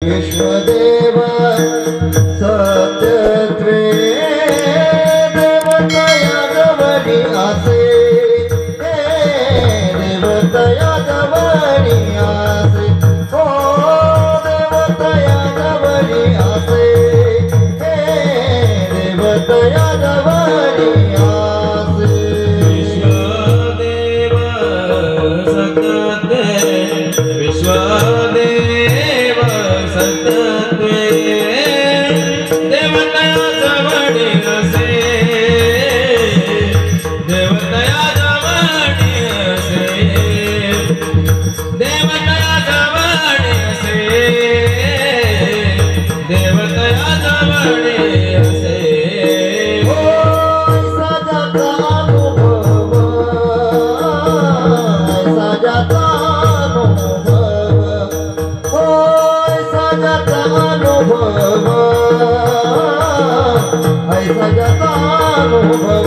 विश्वदेव सत्यत्वे देवतया जवळी आसे देवतया जवळी आसे ओ देवतया जवळी आसे देवतया जवळी आसे विश्वदेव सत्यत्वे विश्वदेव सत्यत्वे देवतया जवळी आसे देवतया जवळी आसे देवतया जवळी आसे देवतया जवळी आसे सजाता अनुभव सजाता अनुभव सजाता अनुभव सजाता अनुभव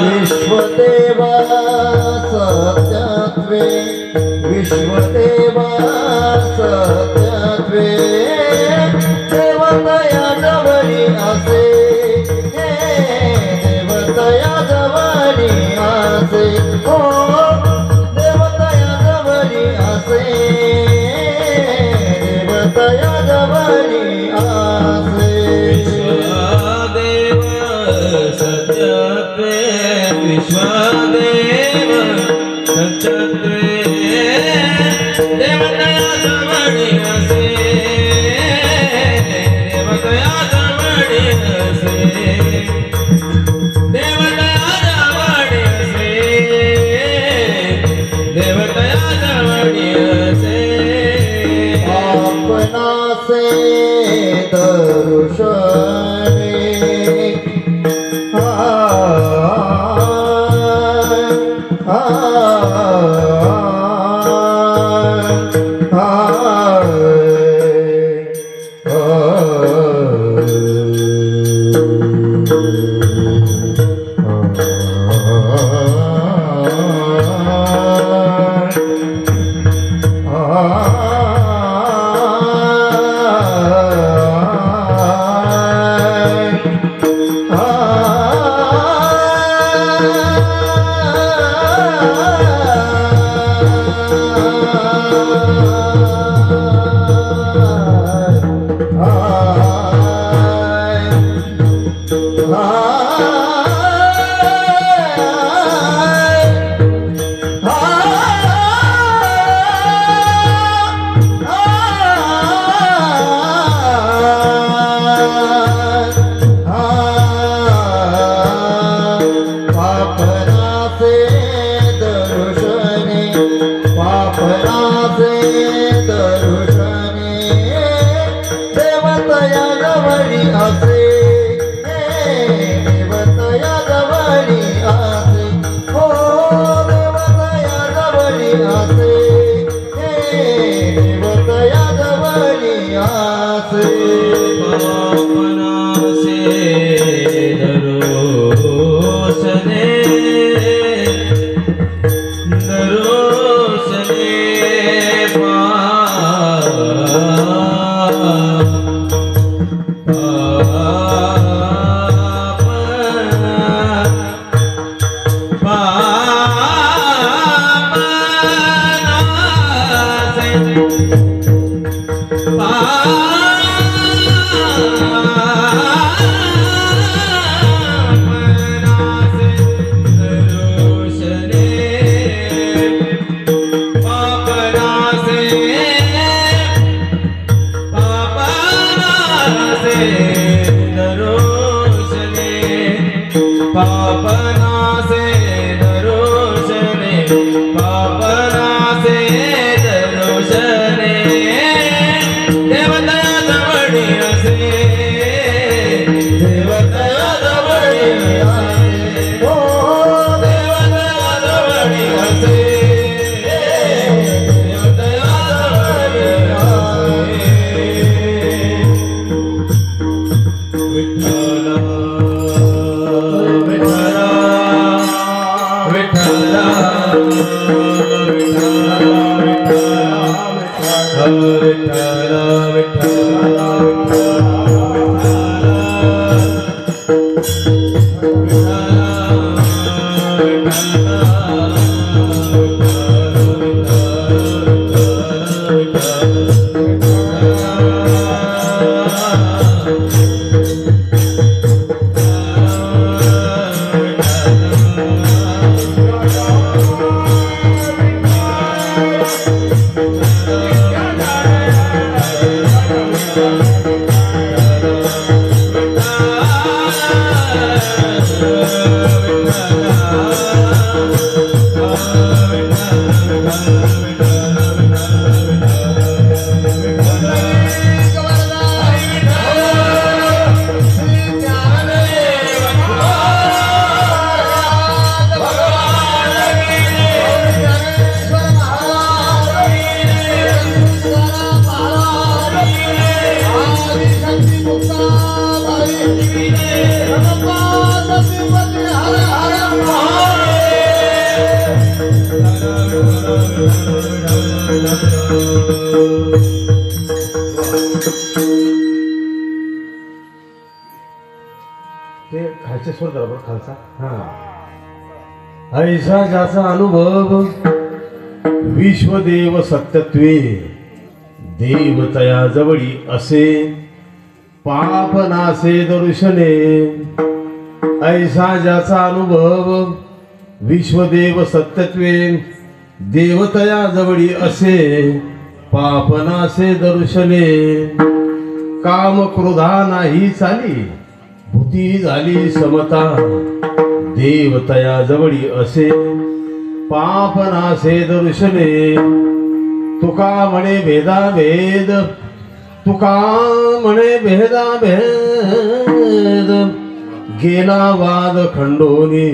विश्वदेव सत्यत्वे विश्वदेव सत्यत्वे देवतया जवळी आसे देवतया जवळी आसे ओ देवतया जवळी आसे देवतया जवळी आसे विश्वदेव सत्यत्वे विश्वदेव सत्यत्वे देवतया जवळी आसे देवतया जवळी आसे देवतया जवळी आसे देवतया जवळी आसे आपणासे दर्शने देवतया जवळी आसे देवतया जवळी आसे ओ देवतया जवळी आसे देवतया जवळी आसे पापनासे दरोसने दरोसने पा ते खालचे स्वर बरोबर खालचा ऐसा ज्याचा अनुभव विश्वदेव सत्यत्वे देवतया जवळी असे पाप नासे दर्शने ऐसा ज्याचा अनुभव विश्वदेव सत्यत्वे देवतया जवळी असे पाप नासे दर्शने काम क्रोधा नाही चाली भूती झाली समता देवतया जवळी असे पाप नासे दर्शने तुका म्हणे भेदा भेद तुका म्हणे भेदा भेद गेला वाद खंडोनी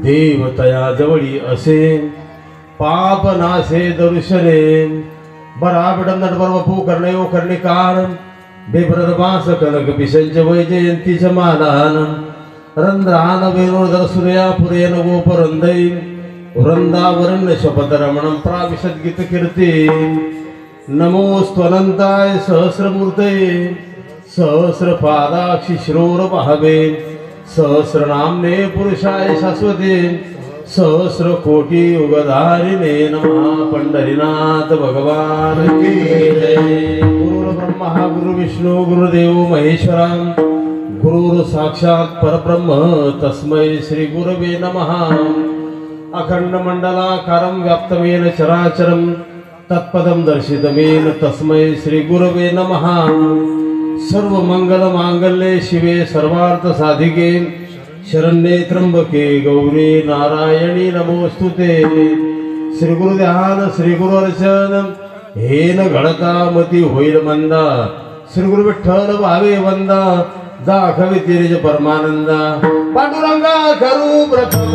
देवतया जवळी असे पाप नासे दर्शने बराबडम नटवर वपू करणे ओ करणे कारण बेब्रदमास कनक पिशंच वैजयंतीच मालान रंध्रान वेणोदर सूर्या पुरेन गोपरंदै वृंदावरण शपथ रमणं प्राविशद गीत कीर्ती नमोस्त्वनंताय सहस्रमूर्तये सहस्रपादाक्षि श्रोर भावे सहस्रनाम्ने पुरुषाय शाश्वते सहस्र कोटी युगधारिणे नमः पंढरीनाथ भगवान की जय। गुरु ब्रह्मा गुरु विष्णु गुरुदेव महेश्वरा गुरु साक्षात परब्रह्म तस्मै श्री गुरवे नमः। अखंड मंडलाकारं व्याप्तमेन चराचरं तत्पदं दर्शितमेन तस्मै श्री गुरवे नमः। सर्व मंगल मांगल्ये शिवे सर्वार्थ साधिके शरण्ये त्र्यंबके गौरी नारायणी नमोस्तुते। श्री गुरुध्यान श्री गुरु अर्चन हेन घडता मती होईल मंदा श्री गुरु विठ्ठल भावे वंदा दाखवी तिरज परमानंदा पांडुरंगा करू प्रथम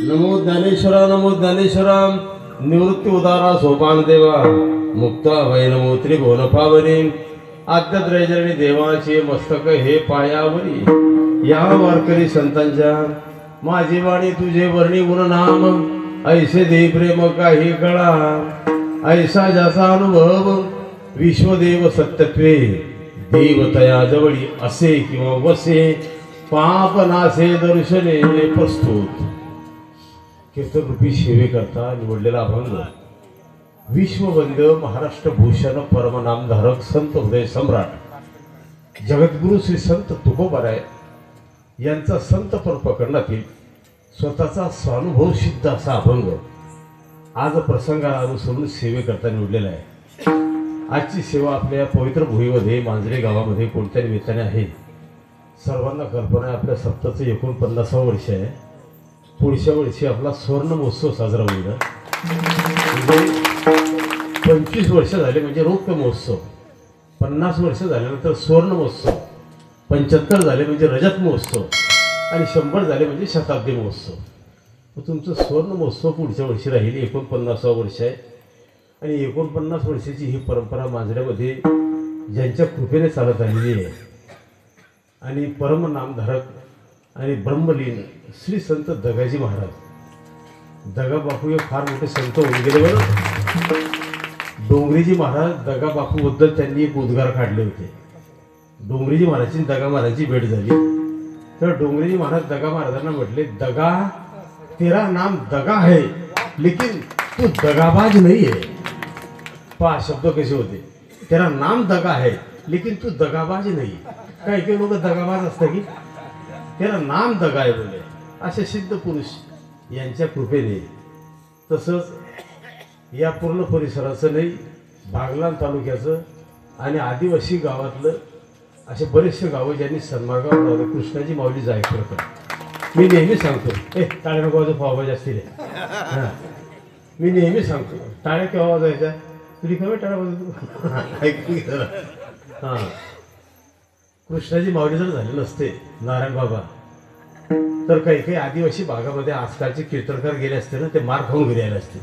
नमो ज्ञानेश्वरा निवृत्ती उदारा सोपान देवा मुक्ता वैनमो त्रिभुवन पावनी आद्यत्रयजनी देवाचे मस्तक हे पायावरी या वारकरी संतांच्या माझी वाणी तुझे वर्णी गुणनाम ऐसे दे प्रेम काही कळा ऐसा ज्याचा अनुभव विश्वदेव सत्यत्वे देवतया जवळी असे किंवा वसे पाप नासे दर्शने प्रस्तुत कीर्तनरूपी सेवेकरता निवडलेला अभंग विश्ववंद्य महाराष्ट्र भूषण परमनामधारक संत हृदय सम्राट जगद्गुरु श्री संत तुकोबाराय यांचा संत पर प्रकरणातील स्वतःचा स्वानुभव सिद्ध असा अभंग आज प्रसंगाला अनुसरून सेवेकरता निवडलेला आहे। आजची सेवा आपल्या पवित्र भूमीमध्ये मांजरे गावामध्ये कोणत्या निमित्ताने आहे सर्वांना कल्पना आहे। आपल्या सप्ताचं 49वं वर्ष आहे। पुढच्या वर्षी आपला स्वर्ण महोत्सव साजरा होईल। म्हणजे 25 वर्ष झाले म्हणजे रौप्य महोत्सव, 50 वर्ष झाल्यानंतर स्वर्ण महोत्सव, 75 झाले म्हणजे रजत महोत्सव आणि 100 झाले म्हणजे शताब्दी महोत्सव। तुमचं स्वर्ण महोत्सव पुढच्या वर्षी राहील। 49वं वर्ष आहे आणि 49 वर्षाची ही परंपरा मांजऱ्यामध्ये ज्यांच्या कृपेने चालत आलेली आहे आणि परम नामधारक आणि ब्रह्मलीन श्री संत दगाजी महाराज. दगा बापू हे फार मोठे संत होऊन गेले बरं. डोंगरीजी महाराज दगा बापूबद्दल त्यांनी एक उद्गार काढले होते. डोंगरीजी महाराजांची दगा महाराजांची भेट झाली तर डोंगरीजी महाराज दगा महाराजांना म्हटले, दगा तेरा नाम दगा है लेकिन तू दगाबाज नहीं है. पहा शब्द कसे होते. तेरा नाम दगा है लेकिन तू दगाबाज नहीं. काही काही लोक दगाबाज असतात की तेरा नाम दगा आहे बोले. असे सिद्ध पुरुष यांच्या कृपेने तसंच या पूर्ण परिसराचं नाही बागलाण तालुक्याचं आणि आदिवासी गावातलं असे बरेचसे गावं ज्यांनी सन्मार्गावर लावलं. कृष्णाची माऊली जायकर कर. मी नेहमी सांगतो टाळ्या नको वाजव पावभाजी असतील. हां मी नेहमी सांगतो टाळ्या केव्हा वाजायच्या तुझी कमी टाळ्या वाजवतो ऐकून जरा. हां कृष्णाची माऊली जर झाली नसते नारायण बाबा तर काही काही आदिवासी भागामध्ये आजकालचे कीर्तनकार गेले असते ना ते मार खाऊन घरी आले असते.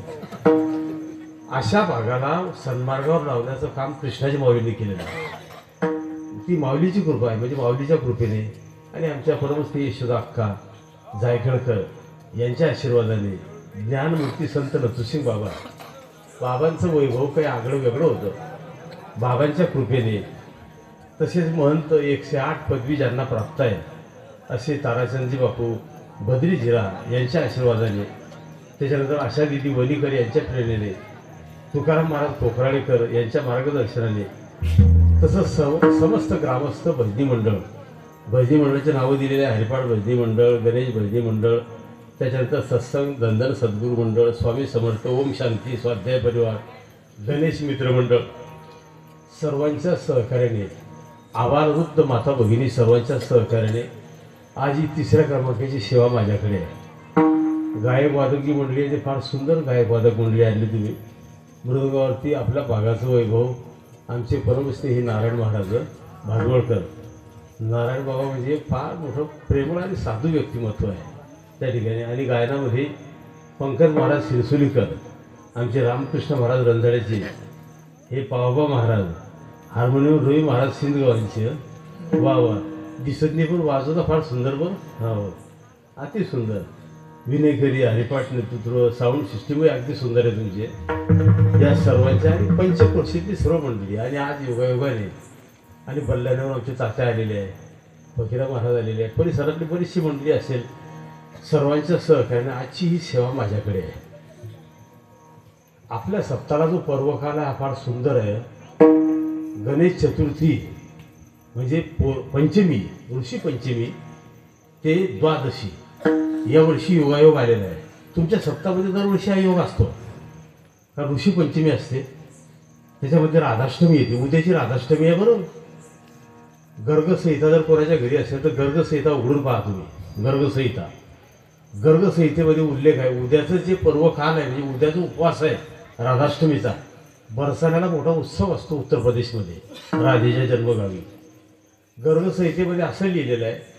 अशा भागाला सन्मार्गावर लावण्याचं काम कृष्णाची माऊलीने केलेलं आहे. ती माऊलीची कृपा आहे. म्हणजे माऊलीच्या कृपेने आणि आमच्या परमस्त्री यशोदा अक्का जायखळकर यांच्या आशीर्वादाने ज्ञानमूर्ती संत नथुसिंग बाबा बाबांचं वैभव काही आगळं वेगळं होतं. बाबांच्या कृपेने तसेच महंत 108 पदवी ज्यांना प्राप्त आहे असे ताराचंदजी बापू बद्रीजिरा यांच्या आशीर्वादाने त्याच्यानंतर आशा दिदी वनीकर यांच्या प्रेरणेने तुकाराम महाराज पोखराळेकर यांच्या मार्गदर्शनाने तसंच समस्त ग्रामस्थ भजनी मंडळाचे नावं दिलेले आहे. हरिपाठ भजनी मंडळ, गणेश भजनी मंडळ, त्याच्यानंतर सत्संग धनधन सद्गुरू मंडळ, स्वामी समर्थ, ओम शांती स्वाध्याय परिवार, गणेश मित्र मंडळ सर्वांच्या सहकार्याने आवारवृद्ध माता भगिनी सर्वांच्या सहकार्याने आज ही 3ऱ्या क्रमांकाची सेवा माझ्याकडे आहे. गायक वादकी मंडळी आहे. फार सुंदर गायक वादक मंडळी आणली तुम्ही. मृदंगावरती आपल्या भागाचं वैभव आमचे परमस्नेही नारायण महाराज भागवळकर. नारायण बाबा म्हणजे फार मोठं प्रेमळ आणि साधू व्यक्तिमत्व आहे त्या ठिकाणी. आणि गायनामध्ये पंकज महाराज सिरसुलीकर, आमचे रामकृष्ण महाराज रंधाड्याचे, हे पावबा महाराज, हार्मोनियम रवी महाराज सिंदगावांचे. वा वा दिसत नाही पण वाजवता फार सुंदर बरं. हो अति सुंदर. विनयकरी, हरिपाठ नेतृत्व, साऊंड सिस्टीमही अगदी सुंदर आहे तुमचे. या सर्वांच्या आणि पंचक्रोशीतली सर्व मंडळी आणि आज योगायोगाने आणि बल्ल्यावर आमचे तात्या आलेले आहे, फकीरा महाराज आलेले आहेत, परिसरातली बरीचशी मंडळी असेल. सर्वांच्या सहकार्याने आजची ही सेवा माझ्याकडे आहे. आपल्या सप्ताहाला जो पर्वकाल आहे हा फार सुंदर आहे. गणेश चतुर्थी म्हणजे पंचमी, ऋषी पंचमी ते द्वादशी यावर्षी योगायोग आलेला आहे. तुमच्या सप्ताहामध्ये दरवर्षी हा योग असतो. कारण ऋषी पंचमी असते त्याच्यामध्ये राधाष्टमी येते. उद्याची राधाष्टमी आहे बरोबर. गर्गसंहिता जर कोणाच्या घरी असेल तर गर्गसंहिता उघडून पहा तुम्ही. गर्गसंहितेमध्ये उल्लेख आहे उद्याचं जे पर्वकाल आहे म्हणजे उद्याचा उपवास आहे राधाष्टमीचा. बरसाण्याला मोठा उत्सव असतो उत्तर प्रदेशमध्ये राधेच्या जन्मगावी. गर्गसंहितेमध्ये असं लिहिलेलं आहे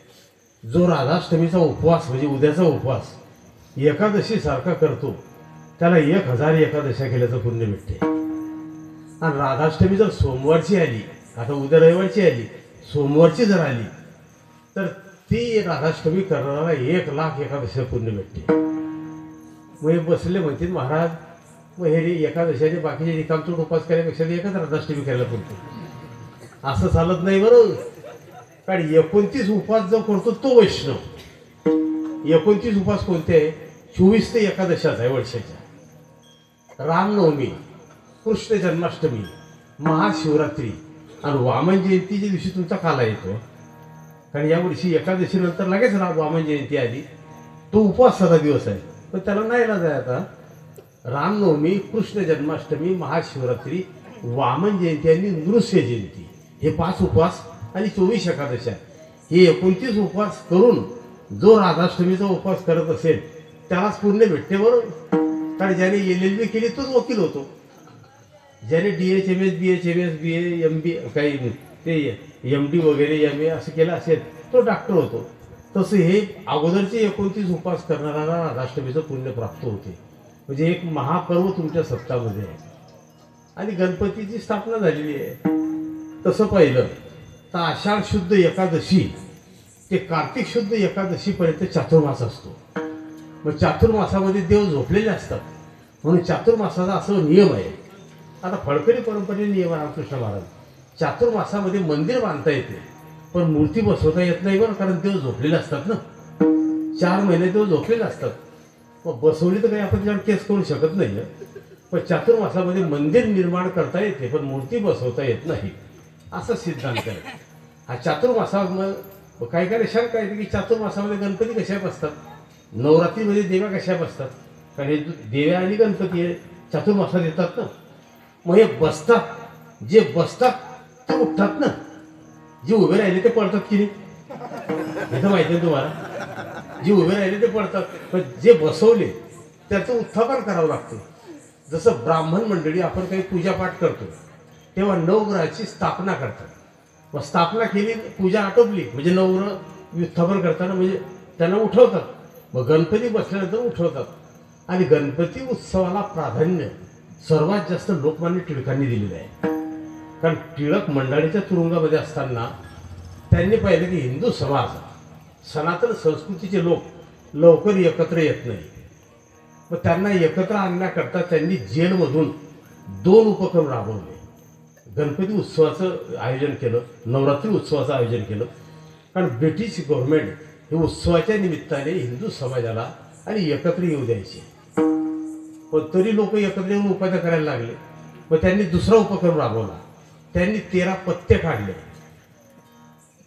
जो राधाष्टमीचा उपवास म्हणजे उद्याचा उपवास एकादशीसारखा करतो त्याला 1000 एकादशा केल्याचं पुण्य भेटते. आणि राधाष्टमी जर सोमवारची आली, आता उद्या रविवारची आली, सोमवारची जर आली तर ती राधाष्टमी करणारा 1,00,000 एकादशा पुण्य भेटते. मग हे बसले म्हणतील महाराज मग हे एकादशाने बाकीचे रिकामचोट उपास करण्यापेक्षा एकच राधाष्टमी करायला पडतो. असं चालत नाही बरोबर. कारण 29 उपवास जो करतो तो वैष्णव. 29 उपवास कोणते आहे? 24 ते एकादशाच आहे वर्षाच्या. रामनवमी, कृष्ण जन्माष्टमी, महाशिवरात्री आणि वामन जयंतीच्या दिवशी तुमचा काला येतो. कारण यावर्षी एकादशी नंतर लगेच वामन जयंती आली. तो उपवासाचा दिवस आहे पण त्याला नाही लाज आहे. आता रामनवमी, कृष्ण जन्माष्टमी, महाशिवरात्री, वामन जयंती आणि नृस्य जयंती हे 5 उपवास आणि 24 एकादशा हे 29 उपवास करून जो राधाष्टमीचा उपवास करत असेल त्यालाच पुण्य भेटते बरोबर. कारण ज्याने LLB केली तोच वकील होतो. ज्याने DHMS, BHMS, BA, MB काही ते MD वगैरे MA असं केलं असेल तो डॉक्टर होतो. तसं हे अगोदरचे 29 उपवास करणाऱ्याला राधाष्टमीचं पुण्य प्राप्त होते. म्हणजे एक महापर्व तुमच्या सप्ताहामध्ये आहे. आणि गणपतीची स्थापना झालेली आहे. तसं पाहिलं तर आषाढ शुद्ध एकादशी ते कार्तिक शुद्ध एकादशीपर्यंत चातुर्मास असतो. मग चातुर्मासामध्ये देव झोपलेले असतात म्हणून चातुर्मासाचा असा नियम आहे. आता फडकरी परंपरेने नियम आहे रामकृष्ण महाराज, चातुर्मासामध्ये मंदिर बांधता येते पण मूर्ती बसवता येत नाही बरं, कारण देव झोपलेले असतात ना. 4 महिने देव झोपलेले असतात. मग बसवली तर काही आपण त्याच्यावर केस करू शकत नाही. पण चातुर्मासामध्ये मंदिर निर्माण करता येते पण मूर्ती बसवता येत नाही असा सिद्धांत आहे. हा चातुर्मासामध्ये काही काही शंका येते की चातुर्मासामध्ये गणपती कशा बसतात, नवरात्रीमध्ये देव्या कशा बसतात, कारण हे देव्या आणि गणपती हे चातुर्मासात येतात ना. मग हे बसतात, जे बसतात ते उठतात ना, जे उभे राहिले ते पडतात की नाही हे तर माहिती आहे तुम्हाला. जे उभे राहिले ते पडतात पण जे बसवले त्याचं उत्थापन करावं लागतं. जसं ब्राह्मण मंडळी आपण काही पूजापाठ करतो तेव्हा नवग्रहाची स्थापना करतात. मग स्थापना केली, पूजा आटोपली म्हणजे नवग्रह उत्थापन करताना म्हणजे त्यांना उठवतात. मग गणपती बसल्यानंतर उठवतात आणि गणपती उत्सवाला प्राधान्य सर्वात जास्त लोकमान्य टिळकांनी दिलेलं आहे. कारण टिळक मंडळीच्या तुरुंगामध्ये असताना त्यांनी पाहिलं की हिंदू समाज, सनातन संस्कृतीचे लोक लवकर एकत्र येत नाही. मग त्यांना एकत्र आणण्याकरता त्यांनी जेलमधून 2 उपक्रम राबवले. गणपती उत्सवाचं आयोजन केलं, नवरात्री उत्सवाचं आयोजन केलं. कारण ब्रिटिश गव्हर्नमेंट हे उत्सवाच्या निमित्ताने हिंदू समाजाला आणि एकत्र येऊ द्यायचे. पण तरी लोक एकत्र येऊन उपाध्या करायला लागले. मग त्यांनी दुसरा उपक्रम राबवला. त्यांनी 13 पत्ते काढले.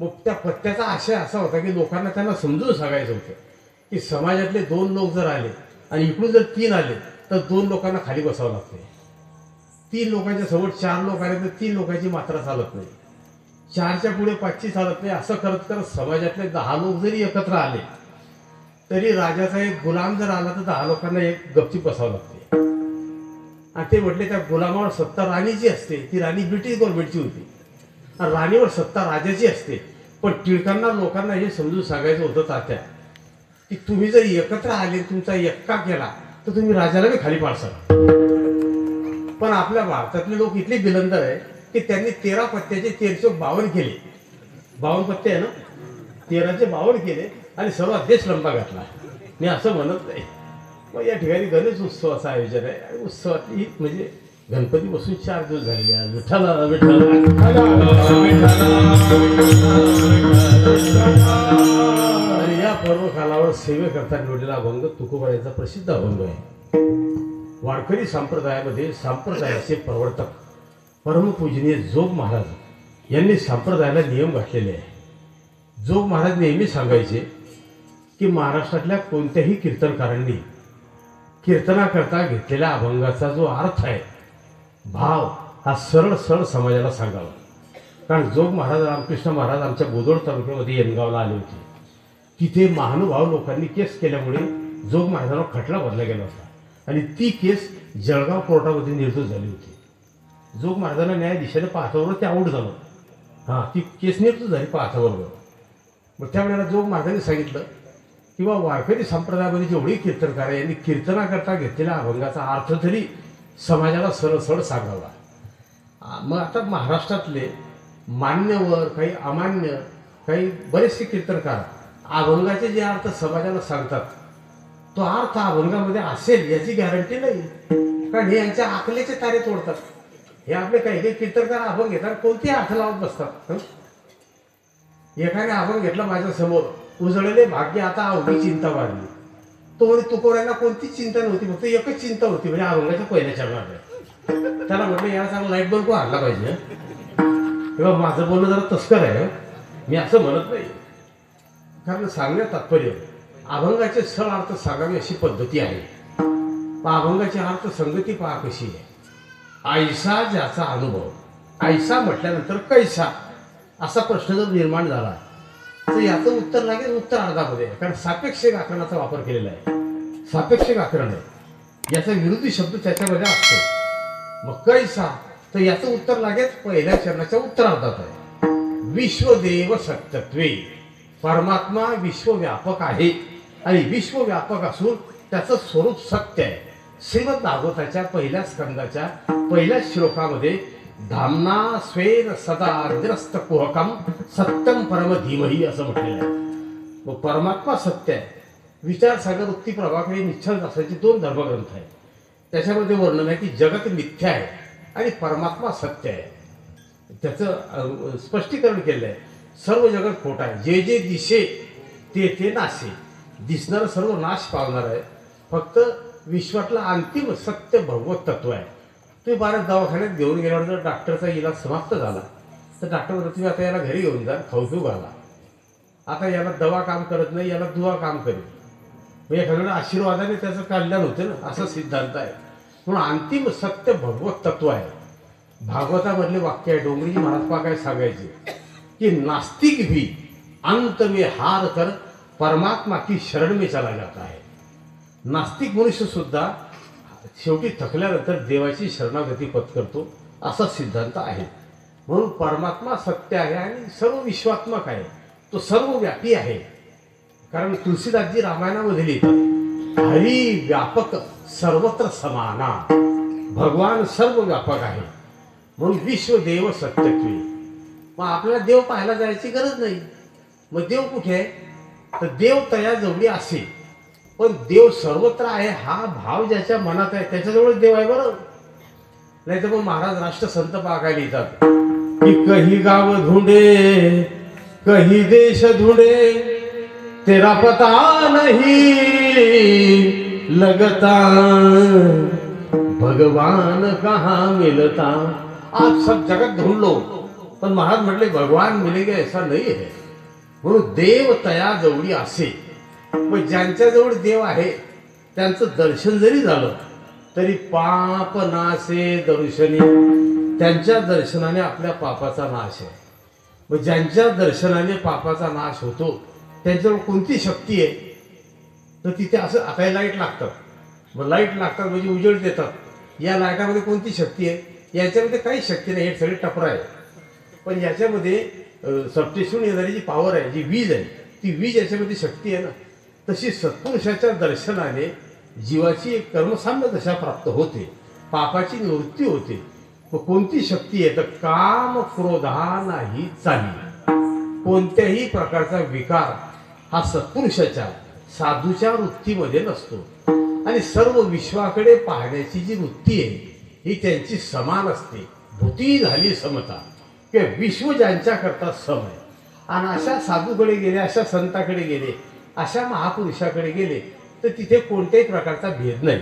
मग त्या पत्त्याचा आशय असा होता की लोकांना त्यांना समजून सांगायचं होतं की समाजातले 2 लोक जर आले आणि इकडून जर 3 आले तर 2 लोकांना खाली बसावं लागते. 3 लोकांच्या समोर 4 लोक आले तर 3 लोकांची मात्रा चालत नाही, 4च्या पुढे 5ची चालत नाही. असं करत करत समाजातले 10 लोक जरी एकत्र आले तरी राजाचा एक गुलाम जर आला तर 10 लोकांना एक गपची बसावं लागते. आणि ते म्हटले त्या गुलामावर सत्ता राणीची असते, ती राणी ब्रिटिश गव्हर्नमेंटची होती. आणि राणीवर सत्ता राजाची असते. पण टिळकांना लोकांना हे समजून सांगायचं होतं तात्या की तुम्ही जर एकत्र आले, तुमचा एक्का केला तर तुम्ही राजाला बी खाली पाडसाल. पण आपल्या भारतातले लोक इतले बिलंदर आहे की त्यांनी 13 पत्त्याचे 1352 केले. 52 पत्ते आहे ना, 13चे 52 केले आणि सर्व देश लंबा घातला. मी असं म्हणत नाही. मग या ठिकाणी गणेश उत्सवाचं आयोजन आहे आणि उत्सवातली म्हणजे गणपती बसून 4 दिवस झालेले आहे. विठ्ठला आणि या पर्व कालावर सेवेकरता निवडलेला अभंग तुकोबारायांचा प्रसिद्ध अभंग आहे. वारकरी संप्रदायामध्ये संप्रदायाचे प्रवर्तक परमपूजनीय जोग महाराज यांनी संप्रदायाला नियम घातलेले आहे. जोग महाराज नेहमी सांगायचे की महाराष्ट्रातल्या कोणत्याही कीर्तनकारांनी कीर्तनाकरता घेतलेल्या अभंगाचा जो अर्थ आहे, भाव हा सरळ सरळ समाजाला सांगावा. कारण जोग महाराज रामकृष्ण महाराज आमच्या बोदोड तालुक्यामध्ये येणगावला आले होते. तिथे महानुभाव लोकांनी केस केल्यामुळे जोग महाराजांना खटला भरला गेला होता आणि ती केस जळगाव कोर्टामध्ये निर्दोष झाली होती. जोग महाराजांना न्यायाधीशाने पाहताबरोबर ते आऊट झालं. ती केस निर्दोष झाली पाहताबरोबर. मग त्यावेळेला जोग महाराजांनी सांगितलं किंवा वारकरी संप्रदायामध्ये जेवढे कीर्तनकार आहे यांनी कीर्तनाकरता घेतलेल्या अभंगाचा अर्थ तरी समाजाला सरळ सरळ सांगावा. मग आता महाराष्ट्रातले मान्यवर, काही अमान्य, काही बरेचसे कीर्तनकार अभंगाचे जे अर्थ समाजाला सांगतात तो अर्थ अभंगामध्ये असेल याची गॅरंटी नाही. कारण हे यांच्या आकलेचे तारे तोडतात. हे आपले काही काही कीर्तनकार अभंग घेतात, कोणतेही अर्थ लावत बसतात. एकाने अभंग घेतला माझ्या समोर, उजळले भाग्य आता अवघी चिंता वाढली. तो म्हणजे तुकोबारायांना कोणतीच चिंता नव्हती, फक्त एकच चिंता होती म्हणजे अभंगाच्या पहिल्या चरणात. त्याला म्हटलं याला चांगला लाईट बल्ब आणला पाहिजे. तेव्हा माझं बोलणं जरा तस्कर आहे, मी असं म्हणत नाही. कारण सांगण्यात तात्पर्य अभंगाचे सरळ अर्थ सांगावे अशी पद्धती आहे. अभंगाची अर्थ संगती पहा कशी आहे. ऐसा ज्याचा अनुभव, ऐसा म्हटल्यानंतर कैसा असा प्रश्न जर निर्माण झाला तर याचं उत्तर लागेल उत्तर अर्धामध्ये. कारण सापेक्ष व्याकरणाचा वापर केलेला आहे. सापेक्ष व्याकरण आहे, याचा विरोधी शब्द त्याच्यामध्ये असतो. मग कैसा तर याचं उत्तर लागेल पहिल्या चरणाच्या उत्तरार्धात आहे. विश्वदेव सत्यत्वे, परमात्मा विश्वव्यापक आहे आणि विश्वव्यापक असून त्याचं स्वरूप सत्य आहे. श्रीमद भागवताच्या पहिल्या स्कंदाच्या पहिल्या श्लोकामध्ये धामना स्वेन सदा ग्रस्त कुहकम सत्यम परम धीमही असं म्हटलेलं आहे. मग परमात्मा सत्य आहे. विचारसागर वृत्ती प्रभाकरी निश्चल असायची 2 धर्मग्रंथ आहेत. त्याच्यामध्ये वर्णन आहे की जगत मिथ्या आहे आणि परमात्मा सत्य आहे. त्याचं स्पष्टीकरण केलं आहे. सर्व जगत खोटं आहे. जे जे दिसे ते ते नाशे. दिसणारं सर्व नाश पावणार आहे. फक्त विश्वातलं अंतिम सत्य भगवत तत्व आहे. तुम्ही बारा दवाखान्यात घेऊन गेल्यावर जर डॉक्टरचा इलाज समाप्त झाला तर डॉक्टर म्हणतो तुम्ही आता याला घरी घेऊन जा, खाऊ पिऊ घाला. आता याला दवा काम करत नाही, याला दुवा काम करेल. म्हणजे एखाद्याला आशीर्वादाने त्याचं कल्याण होतं ना, असा सिद्धांत आहे. म्हणून अंतिम सत्य भगवत तत्व आहे. भागवतामधले वाक्य आहे. डोंगरीजी महाराज पा काय सांगायचे की नास्तिक भी अंत में हार कर परमात्मा की शरण में चला जाता है. नास्तिक मनुष्य सुद्धा शेवटी थकल्यानंतर देवाची शरणागती पत्करतो, असा सिद्धांत आहे. म्हणून परमात्मा सत्य आहे आणि सर्व विश्वात्मक आहे. तो सर्व व्यापी आहे. कारण तुलसीदासजी रामायणामध्ये लिहितात हरी व्यापक सर्वत्र समाना. भगवान सर्व व्यापक आहे. म्हणून विश्वदेव सत्यत्वे. मग आपल्याला देव पाहायला जायची गरज नाही. मग देव कुठे आहे तर देव तयाजवळी असेल. पण देव सर्वत्र आहे हा भाव ज्याच्या मनात आहे त्याच्याजवळच देव आहे. बरोबर नाही तर मग महाराज राष्ट्रसंत पाकायला लिहितात की कही गाव ढूंढे कही देश ढूंढे तेरा पता नहीं लगता भगवान कहाँ मिलता. आप सब जगत ढूंढ लो पण महाराज म्हटले भगवान मिलेगा ऐसा नहीं है. म्हणून देव तयाजवळी असे. मग ज्यांच्याजवळ देव आहे त्यांचं दर्शन जरी झालं तरी पाप नाशे दर्शनी. त्यांच्या दर्शनाने आपल्या पापाचा नाश आहे. मग ज्यांच्या दर्शनाने पापाचा नाश होतो त्यांच्यावर कोणती शक्ती आहे तर तिथे असं आता लाईट लागतात. मग लाईट लागतात म्हणजे उजेड देतात. या लाईटामध्ये कोणती शक्ती आहे? याच्यामध्ये काही शक्ती नाही. हे सगळे टपरा आहे. पण याच्यामध्ये सबस्टेशन येणारी जी पॉवर आहे जी वीज आहे ती वीज याच्यामध्ये शक्ती आहे ना. तशी सत्पुरुषाच्या दर्शनाने जीवाची एक कर्मसाम्य दशा प्राप्त होते. पापाची निवृत्ती होते. मग कोणती शक्ती आहे तर काम क्रोधा नाही चाली. कोणत्याही प्रकारचा विकार हा सत्पुरुषाच्या साधूच्या वृत्तीमध्ये नसतो. आणि सर्व विश्वाकडे पाहण्याची जी वृत्ती आहे ही त्यांची समान असते. भूती झाली समता किंवा विश्व ज्यांच्याकरता सम आहे. आणि अशा साधूकडे गेले, अशा संताकडे गेले, अशा महापुरुषाकडे गेले तर तिथे कोणत्याही प्रकारचा भेद नाही.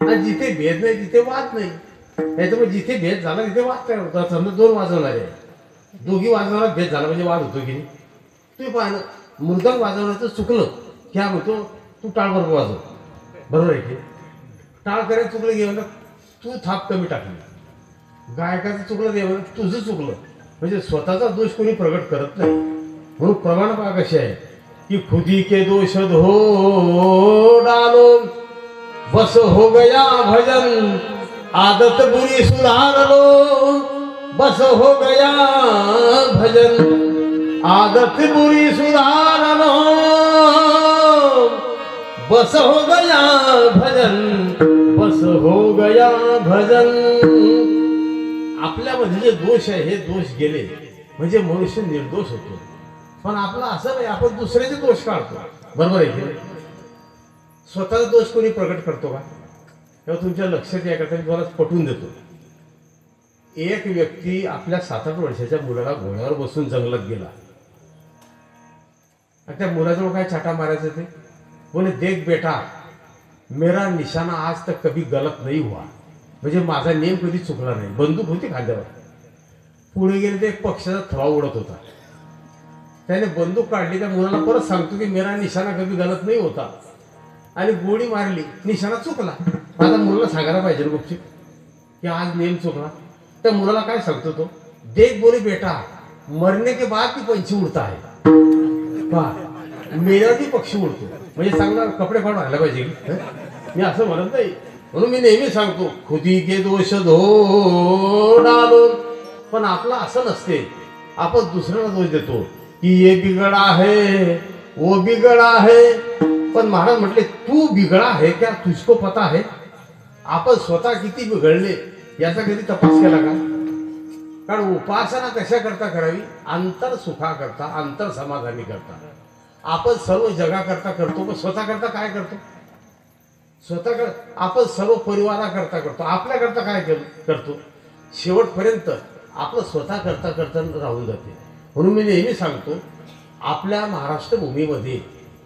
आणि जिथे भेद नाही तिथे वाद नाही. नाहीतर मग जिथे भेद झाला तिथे वाद तयार होता. समजा 2 वाजवणारे आहे, दोघी वाजवणारा भेद झाला म्हणजे वाद होतो की नाही. तुम्ही पाहिलं मृदंग वाजवण्याचं चुकलं की हा म्हणतो तू टाळ बरोबर वाजव. बरोबर आहे की टाळ करायचं चुकलं घेऊन तू थाप कमी टाकली. गायकाचं चुकलं देवं तुझं चुकलं. म्हणजे स्वतःचा दोष कोणी प्रगट करत नाही. म्हणून प्रमाण पहा कशी आहे कि खुदी के दोष धो डालो बस हो गया भजन आदत बुरी सुधार लो. बस हो गया भजन आदत बुरी सुधार लो. बस हो गया भजन बस हो गया भजन. आपल्यामध्ये जे दोष आहे हे दोष गेले म्हणजे मनुष्य निर्दोष होतो. पण आपला असं नाही, आपण दुसऱ्याचे दोष काढतो. बरोबर आहे की स्वतःचा दोष कोणी प्रकट करतो का? तेव्हा तुमच्या लक्षात याकरता मी तुम्हाला पटवून देतो. एक व्यक्ती आपल्या 7-8 वर्षाच्या मुलाला घोड्यावर बसून जंगलात गेला. त्या मुलाजवळ काय छाटा मारायचं ते बोले देख बेटा मेरा निशाना आज तक कभी गलत नहीं हुआ. म्हणजे माझा नेम कधी चुकला नाही. बंदूक होती खांद्यावर. पुढे गेले ते एक पक्षाचा थवा उडत होता. त्याने बंदूक काढली. त्या मुलाला परत सांगतो की मेरा निशाना कभी गलत नाही होता. आणि गोळी मारली, निशाणा चुकला. माझ्या मुलाला सांगायला पाहिजे ना गुपचूप की आज नेम चुकला. त्या मुलाला काय सांगतो तो देख बोले बेटा मरने के बाद ती पंछी उडता है. मेरा ती पक्षी उडतो. म्हणजे चांगला कपडे फाडून राहायला पाहिजे. मी असं म्हणत नाही. म्हणून मी नेहमी सांगतो खुदी के दोष धो डालो. पण आपला असं नसते. आपण दुसऱ्याला दोष देतो की ये बिगड़ा है वो बिगड़ा है. पण महाराज म्हटले तू बिगड़ा है क्या तुझको पता है. आपण स्वतः किती बिघडले याचा कधी तपास केला का? कारण उपासना कशा करता करावी? अंतर सुखा करता, अंतर समाधानी करता. आपण सर्व जगाकरता करतो, पण स्वतःकरता काय करतो? आपण सर्व परिवाराकरता करतो, आपल्याकरता काय करतो? शेवटपर्यंत आपलं स्वतः करता राहून जाते. म्हणून मी नेहमी सांगतो, आपल्या महाराष्ट्र भूमीमध्ये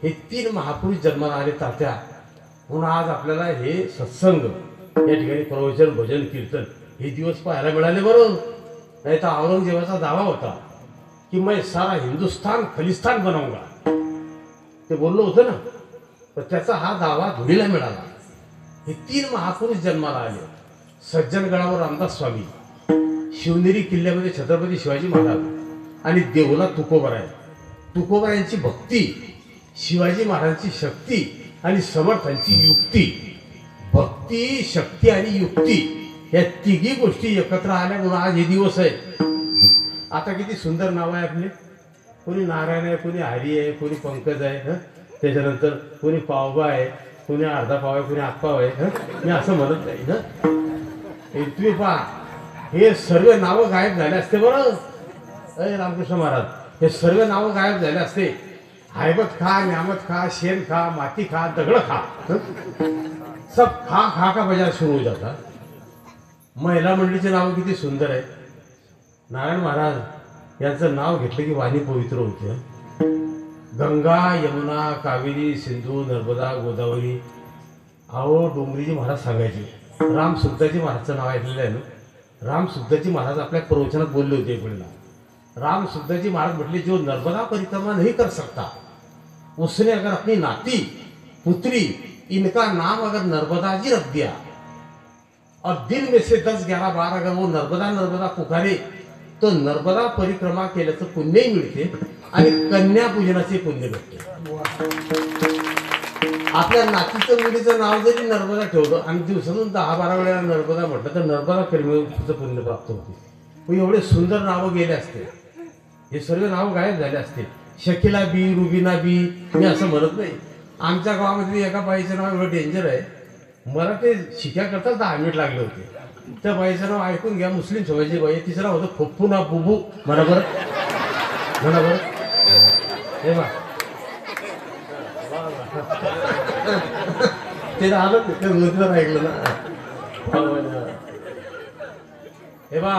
हे 3 महापुरुष जन्माला आले तात्या. म्हणून आज आपल्याला हे सत्संग या ठिकाणी प्रवचन, भजन, कीर्तन हे दिवस पाहायला मिळाले. बरोबर नाही तर औरंगजेबाचा दावा होता की मैं सारा हिंदुस्तान खलिस्तान बनाऊंगा, ते बोललो होतं ना. तर त्याचा हा दावा धुळीला मिळाला. हे 3 महापुरुष जन्माला आले. सज्जनगडावर रामदास स्वामी, शिवनेरी किल्ल्यामध्ये छत्रपती शिवाजी महाराज आणि देवला तुकोबराय. तुकोबरायांची भक्ती, शिवाजी महाराजांची शक्ती आणि समर्थांची युक्ती. भक्ती, शक्ती आणि युक्ती या तिघी गोष्टी एकत्र आल्या म्हणून आज हे दिवस आहे. आता किती सुंदर नाव आहे आपले. कोणी नारायण आहे, कोणी हरी आहे, कोणी पंकज आहे, त्याच्यानंतर कोणी पावबा आहे, कोणी अर्धा पाव आहे, कोणी आतपाव आहे. मी असं म्हणत नाही ना. तुम्ही पहा, हे सर्व नावं गायब झाले असते. बरं अरे रामकृष्ण महाराज, हे सर्व नावं गायब झाले असते. हैबत खा, न्यामत खा, शेण खा, माती खा, दगड़ खा, सब खा खा का बाजार सुरू हो जाता. महिला मंडळीचे नाव किती सुंदर आहे. नारायण महाराज यांचं नाव घेतलं की वाणी पवित्र होते. गंगा, यमुना, कावेरी, सिंधू, नर्मदा, गोदावरी. अहो डोंगरीजी महाराज सांगायचे. राम सुखदाजी महाराजचं नाव ऐकलेलं आहे ना. राम सुखदाजी महाराज आपल्या प्रवचनात बोलले होते पुढेला. राम सुखदाजी महाराज म्हटले, जो नर्मदा परिक्रमा नहीं कर सकता उसने अगर अपनी नाती पुत्री इनका नाम अगर नर्मदा जी रख दिया और दिन में से 10-11 बार अगर वो नर्मदा नर्मदा पुकारे तो नर्मदा परिक्रमा केल्याचं पुण्यही मिळते आणि कन्यापूजनाचे पुण्य भेटते. आपल्या नातीचं मुलीचं नाव जरी नर्मदा ठेवलं आणि दिवसातून 10-12 वेळा नर्मदा म्हटलं तर नर्मदा परिक्रमेचं पुण्य प्राप्त होते. मग एवढे सुंदर नावं गेले असते. हे सर्व नाव गायब झाले असते. शकिला बी, रुबिना बी, मी असं म्हणत नाही. आमच्या गावामध्ये एका बाईचं नाव एवढं डेंजर आहे, मला ते शिक्याकरता 10 मिनिट लागले होते. त्या बाईचं नाव ऐकून घ्या, मुस्लिम समाजाची बाई. तिचं नाव होतं फुप्पुना बुबू. म्हणा बरं, म्हणा बरं. हे बा ते आलं ते मुद्दा ऐकलं ना. हे बा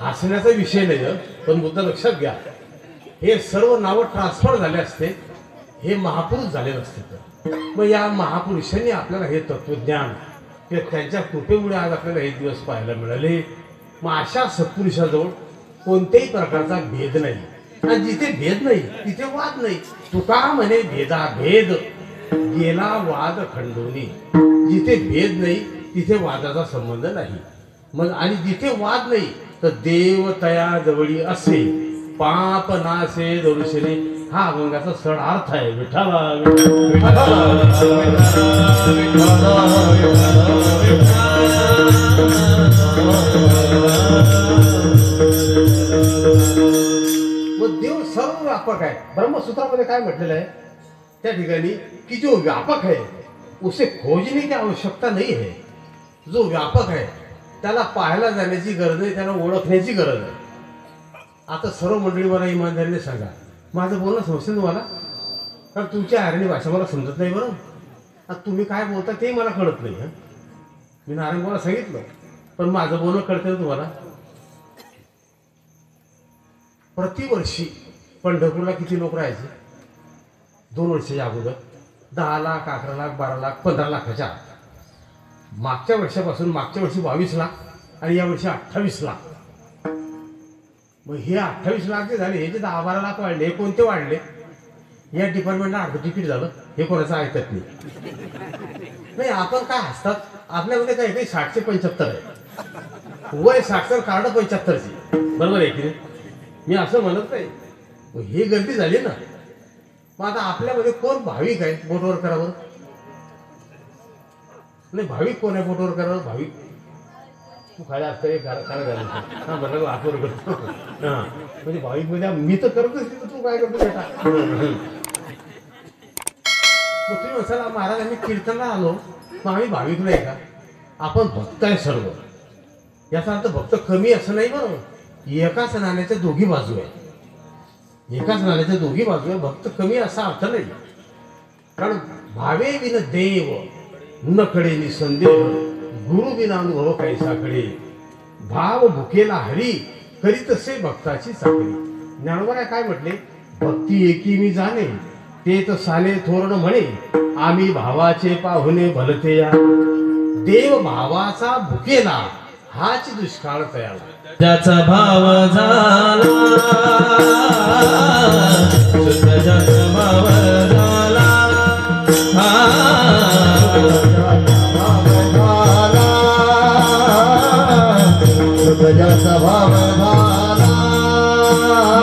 हसण्याचा विषय नाही, पण मुद्दा लक्षात घ्या. हे सर्व नावं ट्रान्सफर झाले असते, हे महापुरुष झाले नसते. तर मग या महापुरुषांनी आपल्याला हे तत्वज्ञान, ते त्यांच्या कृपेमुळे आज आपल्याला हे दिवस पाहायला मिळाले. मग अशा सत्पुरुषाजवळ कोणत्याही प्रकारचा भेद नाही. आणि जिथे भेद नाही तिथे वाद नाही. तुका म्हणे भेदा भेद गेला वाद खंडोनी. जिथे भेद नाही तिथे वादाचा संबंध नाही. मग आणि जिथे वाद नाही तर देव तया जवळी असे पाप नासे दर्शने. हा अभंगाचा सरळ अर्थ आहे. विठ्ठला मग देव सर्व व्यापक आहे. ब्रह्मसूत्रामध्ये काय म्हटलेलं आहे त्या ठिकाणी की जो व्यापक है उसे खोजने की आवश्यकता नहीं है. जो व्यापक है त्याला पाहायला जाण्याची गरज नाही, त्याला ओळखण्याची गरज आहे. आता सर्व मंडळी मला इमानदारीने सांगा, माझं बोलणं समजतं तुम्हाला? कारण तुमच्या आरणी भाषा मला समजत नाही. बरं आता तुम्ही काय बोलता ते मला कळत नाही. मी नारायण मला सांगितलं, पण माझं बोलणं कळतं ना तुम्हाला? प्रतिवर्षी पंढरपूरला किती लोक राहायचे? 2 वर्षाच्या अगोदर 10 लाख, 11 लाख, 12 लाख, 15 लाखाच्या. मागच्या वर्षी 22 लाख आणि या वर्षी 28 लाख. मग हे 28 लाख जे झाले, हे जे 10-12 लाख वाढले, हे कोणते वाढले? या डिपार्टमेंटला अर्ध तिकीट झालं, हे कोणाचं ऐकत नाही. आपण काय हसतात, आपल्यामध्ये काय काही 60 ते 75 आहे. वय 60 कार्ड 75ची. बरोबर आहे की नाही? मी असं म्हणत नाही. ही गर्दी झाली ना. मग आता आपल्यामध्ये कोण भाविक आहे? बोटवर करावं. नाही भाविक कोण आहे? बोटवर करावं. भाविक तू खायला असतं हे काय झालं? हां बरं हातवर करतो. हां म्हणजे भाविक म्हणजे मी तर करतोच, तू काय करतो बेटा? मग तुम्ही म्हणाला महाराज आम्ही कीर्तनला आलो, मग आम्ही भाविक नाही का? आपण भक्त आहे सर्व. याचा अर्थ भक्त कमी असं नाही. बरोबर, एकाच नाण्याच्या दोघी बाजू आहे. एकाच नाण्याच्या दोघी बाजूला भक्त कमी असा अर्थ नाही. कारण भावे विन देव न कडे निसंदेह, गुरु विना अनुभव कैसाकडे, भाव भुकेला हरी करीत असे भक्ताची चाकरी. ज्ञानोबाने काय म्हटले? भक्ती एकी मी जाणे, ते तर साने थोरड म्हणे, आम्ही भावाचे पाहुणे भलते या. देव भावाचा भुकेला, हाच दुष्काळ तयाला. ज्याचा भाव झाला शुद्ध, ज्याचा भाव झाला ज्याचा भाव झाला,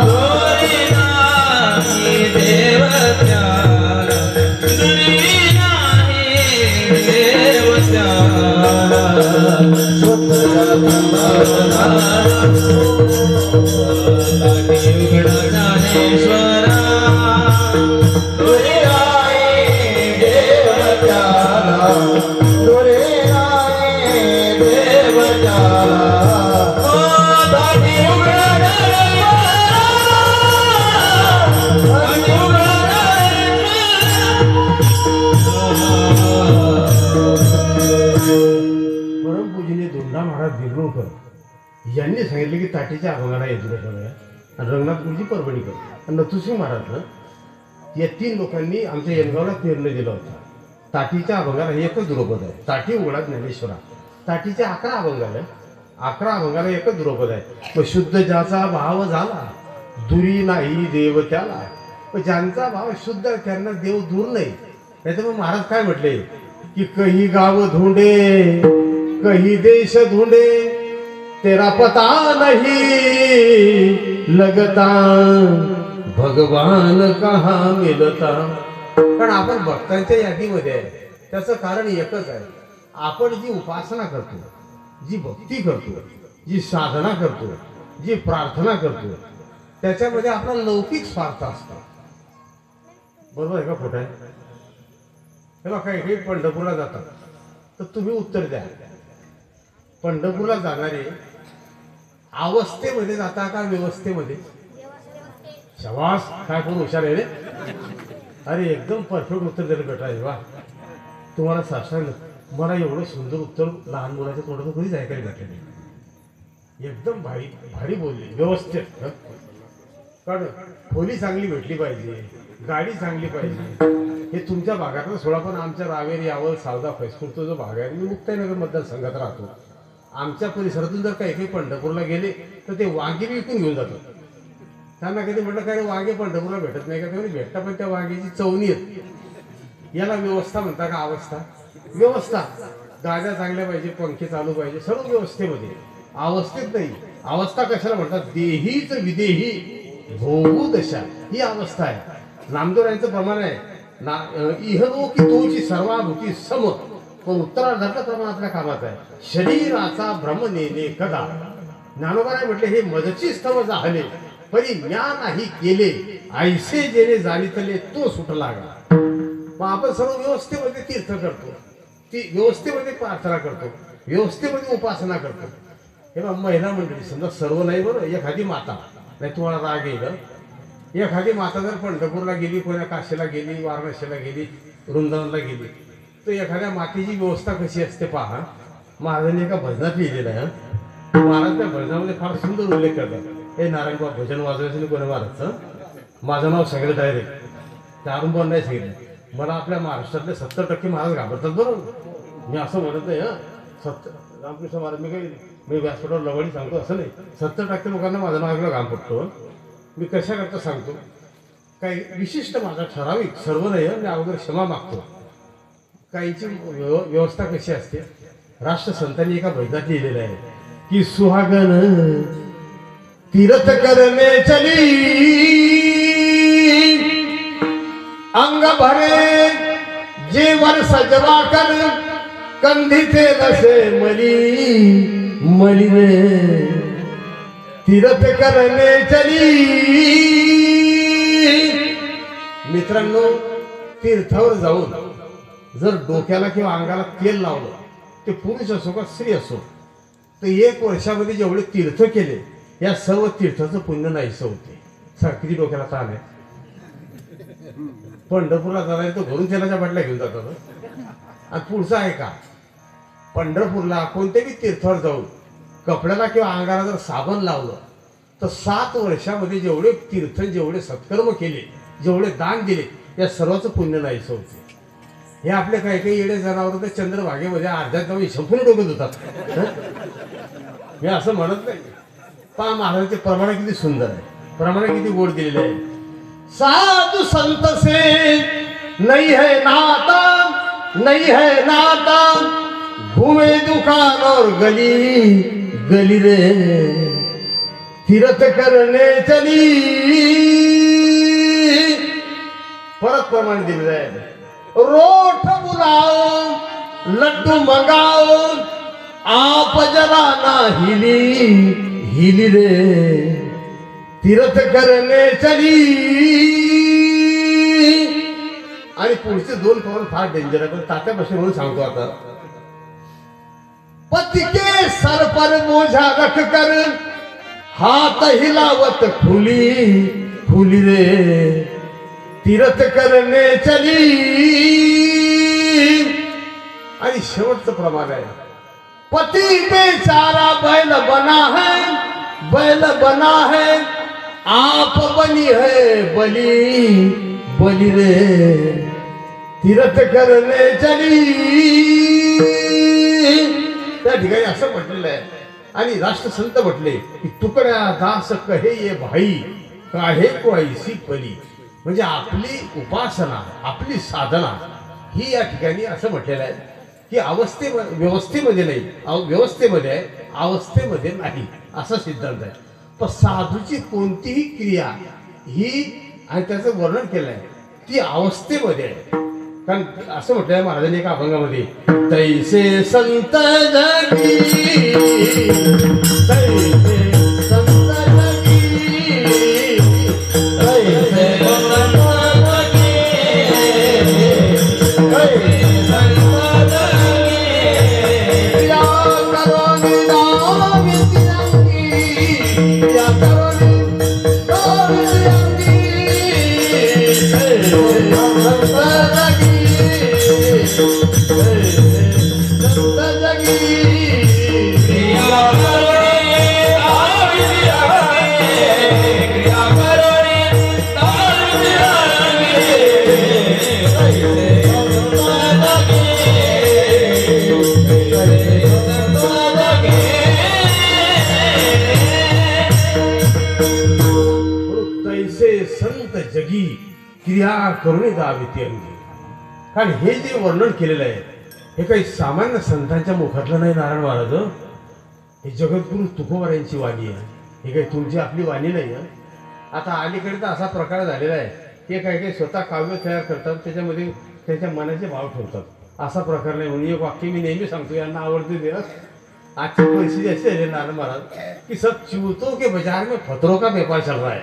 दोरी नाही देव त्याला, दोरी नाही देव त्याला. शुद्ध ज्याचा भाव झाला, ताटी उघडा ज्ञानेश्वरा, दुरे आहे देव त्याला, दुरे आहे देव त्याला. परमपूजनीय दोंडा महाराज गिरणोकर यांनी सांगितले की ताटीच्या अभंगाला येतो आणि रंगनाथ गुरुजी परभणीकर आणि नथुसिंग महाराज या 3 लोकांनी आमच्या येणगावला निर्णय दिला होता. ताटीच्या अभंगाला एकच दुरोपद आहे, ताटी उघडा ज्ञानेश्वरा. ताटीच्या 11 अभंग आहे, 11 अभंगाला एकच दुरोपद आहे. मग शुद्ध ज्याचा भाव झाला, दुरी नाही देव त्याला. पण ज्यांचा भाव शुद्ध आहे त्यांना देव दूर नाही. त्याच्यामुळे महाराज काय म्हटले कि कही गाव ढूंढे, कही देश ढूंढे, तेरा पता नहीं लगता, भगवान कहा मिलता. कारण आपण भक्तांच्या यादीमध्ये आहे. त्याचं कारण एकच आहे, आपण जी उपासना करतो, जी भक्ती करतो, जी साधना करतो, जी प्रार्थना करतो, त्याच्यामध्ये आपला लौकिक स्वार्थ असतो. बरोबर आहे का? खोटं आहे? हे काही पंढरपूरला जातात तर तुम्ही उत्तर द्या. पंढरपूरला जाणारे अवस्थेमध्ये जाता का व्यवस्थेमध्ये? शवास, काय कोण हुशार आहे रे? अरे एकदम परफेक्ट उत्तर द्यायला भेटायला. वा, तुम्हाला साष्टांग. मला एवढं सुंदर उत्तर लहान मुलाच्या तोंडातून कधीच ऐकायला भेटलं नाही. एकदम भारी भारी बोलले, व्यवस्थित. कारण खोली चांगली भेटली पाहिजे, गाडी चांगली पाहिजे. हे तुमच्या भागातलं सोडा, पण आमच्या रावेर, यावल, सावदा, फैसपूरचा जो भाग आहे, मी मुक्ताईनगर मतदारसंघात राहतो. आमच्या परिसरातून जर काही पंढरपूरला गेले तर ते वांगे विकून घेऊन जातात. त्यांना कधी म्हटलं काय वांगे पंढरपूरला भेटत नाही का? ते भेटता, पण त्या वांग्याची चवणी येत. याला व्यवस्था म्हणता का? अवस्था. व्यवस्था, गाड्या चांगल्या पाहिजे, पंखे चालू पाहिजे, सर्व व्यवस्थेमध्ये. अवस्थेत नाही. अवस्था कशाला म्हणतात? देहीच विदेही भोगू दशा, ही अवस्था आहे. नामदेवरायांचं प्रमाण आहे ना, इहलो की तोची सर्वाभूती सम, पण उत्तरार्धातलं प्रमाण आपल्या कामात आहे. शरीराचा भ्रम नेणे कदा. ज्ञानोबाने म्हटले, हे मजची स्तव झाले परी म्या नाही केले, ऐसे जेणे जाणीतले तो सुटला गा. मग आपण सर्व व्यवस्थेमध्ये तीर्थ करतो, ती व्यवस्थेमध्ये प्रार्थना करतो, व्यवस्थेमध्ये उपासना करतो. हे बघ, महिला मंडळी समजा सर्व नाही बरं. एखादी माता, नाही तुम्हाला राग येईल, एखादी माता जर पंढरपूरला गेली, कोण्या काशीला गेली, वाराणसीला गेली, वृंदावनला गेली, तर एखाद्या मातेची व्यवस्था कशी असते पहा. महाराजांनी एका भजनात लिहिलेलं आहे. महाराज त्या भजनामध्ये फार सुंदर उल्लेख करतात. हे नारायणबा भजन वाजवायचं कोणी महाराजचं, माझं नाव सगळं डायरेक्ट त्यारून पण नाही सांगितलं. मला आपल्या महाराष्ट्रातले 70% महाराज घाबरतात. बरोबर, मी असं म्हणत नाही. 70 रामकृष्ण महाराज, मी व्यासपीठावर लवडी सांगतो असं नाही. 70% लोकांना माझं नाव ऐकलं घाम पडतो. मी कशाकरता सांगतो? काही विशिष्ट माझा ठराविक, सर्व नाही. मी अगोदर क्षमा मागतो. काहीची व्यवस्था कशी असते? राष्ट्रसंतांनी एका भजनात लिहिलेलं आहे की सुहागन तीर्थ करने चली, अंग भरे जीवन सजवा कर, कंधीचे रसे मली मली रे, तीर्थ करने चली. मित्रांनो, तीर्थावर जाऊन जर डोक्याला किंवा अंगाला तेल लावलं, ते पुरुष असो का स्त्री असो, तर 1 वर्षामध्ये जेवढे तीर्थ केले, या सर्व तीर्थाचं पुण्य नाहीसं होते. किती डोक्याला ताण आहे. पंढरपूरला जाणार तो घरून तेलाच्या बाटल्या घेऊन जातो ना. आणि पुढचा आहे का, पंढरपूरला कोणत्याही तीर्थावर जाऊन कपड्याला किंवा अंगाला जर साबण लावलं तर 7 वर्षामध्ये जेवढे तीर्थ, जेवढे सत्कर्म केले, जेवढे दान दिले, या सर्वाचं पुण्य नाहीसं होते. हे आपले काही काही येडे जनावर तर चंद्रभागेमध्ये अर्ध्यात जाऊन संपूर्ण डोकत होतात. मी असं म्हणत नाही. पहा महाराजांचे प्रमाण किती सुंदर आहे, प्रमाण किती गोड दिलेले आहे. साधु संत से नहीं है नाता, नहीं है नाता, घूमे दुकान और गली गली रे, तीर्थ करने चली. परत प्रमाण दिलेलं आहे. रोठ बुलाओ लड्डू मंगाओ, आप जरा ना हिली हिली रे, तीर्थ करने चली. आणि पुढचे 2 प्रमाण फार डेंजर आहे, पण तात्यापासून म्हणून सांगतो आता. पति के सर पर बोझा रख कर हाथ हिलावत खुली खुली रे, तीर्थ करने चली. आणि शेवटचं प्रमाण आहे. पति बेचारा बैल बना है, बैल बना है, आप बनी है बली बली रे, तीर्थ करने चली. त्या ठिकाणी असं म्हटलेलं आहे. आणि राष्ट्रसंत म्हटले की तुकड्या दास कहे ये भाई, काहे को ऐसी पली. म्हणजे आपली उपासना, आपली साधना ही या ठिकाणी असं म्हटलेलं आहे की व्यवस्थेमध्ये नाही, व्यवस्थेमध्ये आहे, अवस्थेमध्ये नाही, असा सिद्धांत आहे. पण साधूची कोणतीही क्रिया ही, आणि त्याचं वर्णन केलं आहे, ती अवस्थेमध्ये आहे. कारण असं म्हटलं आहे महाराजांनी एका अभंगामध्ये, तैसे संत जगी, तैसे संत जगी, तैसे जगी क्रिया करून दाविती अंगी. कारण हे जे वर्णन केलेलं आहे हे काही सामान्य संतांच्या मुखातलं नाही. नारायण महाराज हे जगद्गुरु तुकोबारायांची वाणी आहे. हे काही तुमची आपली वाणी नाही आहे. आता अलीकडे तर असा प्रकार झालेला आहे की काही काही स्वतः काव्य तयार करतात, त्याच्यामध्ये त्यांच्या मनाचे भाव ठेवतात. असा प्रकार नाही. म्हणून एक वाक्य मी नेहमी सांगतो, यांना आवडते दिवस. आजची परिस्थिती अशी आहे नारायण महाराज की सब चूतों के बाजार में फतरों का व्यापार चल रहा है.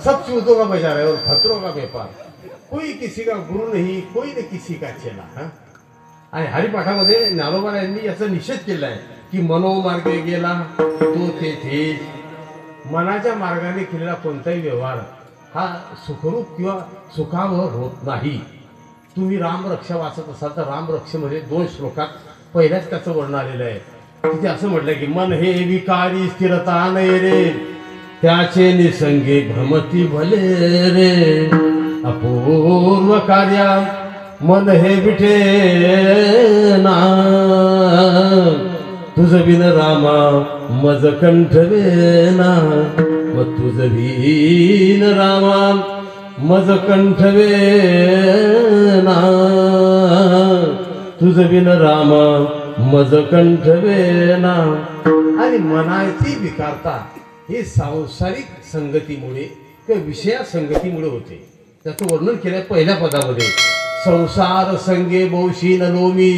सब चूतों का बाजार है और फतरों का व्यापार. कोई किसी का गुरु नहीं, कोई न किसी का चेला. आणि हरिपाठामध्ये ज्ञानोबा यांनी याचा निषेध केला आहे की मनोमार्गे गेला तो तेथे. मनाच्या मार्गाने केलेला कोणताही व्यवहार हा सुखरूप किंवा सुखावह होत नाही. तुम्ही रामरक्षा वाचत असाल तर रामरक्षेमध्ये 2 श्लोकात पहिल्याच त्याचं वर्णन आलेलं आहे. तिथे असं म्हटलं की मन हे विकारी स्थिरता नाही रे, त्याचे निसंगे भ्रमती भले रे. अपूर्व कार्या मन हे विठे ना, तुझ बिन रामा मज कंठवे ना. मग तुझ बिन रामा मज कंठवे ना, तुझ बिन रामा मज कंठवे ना. आणि मनाची विकारता हे सांसारिक संगतीमुळे किंवा विषया संगतीमुळे होते. त्याचं वर्णन केलं पहिल्या पदामध्ये. संसार संगे बोशी नलोमी,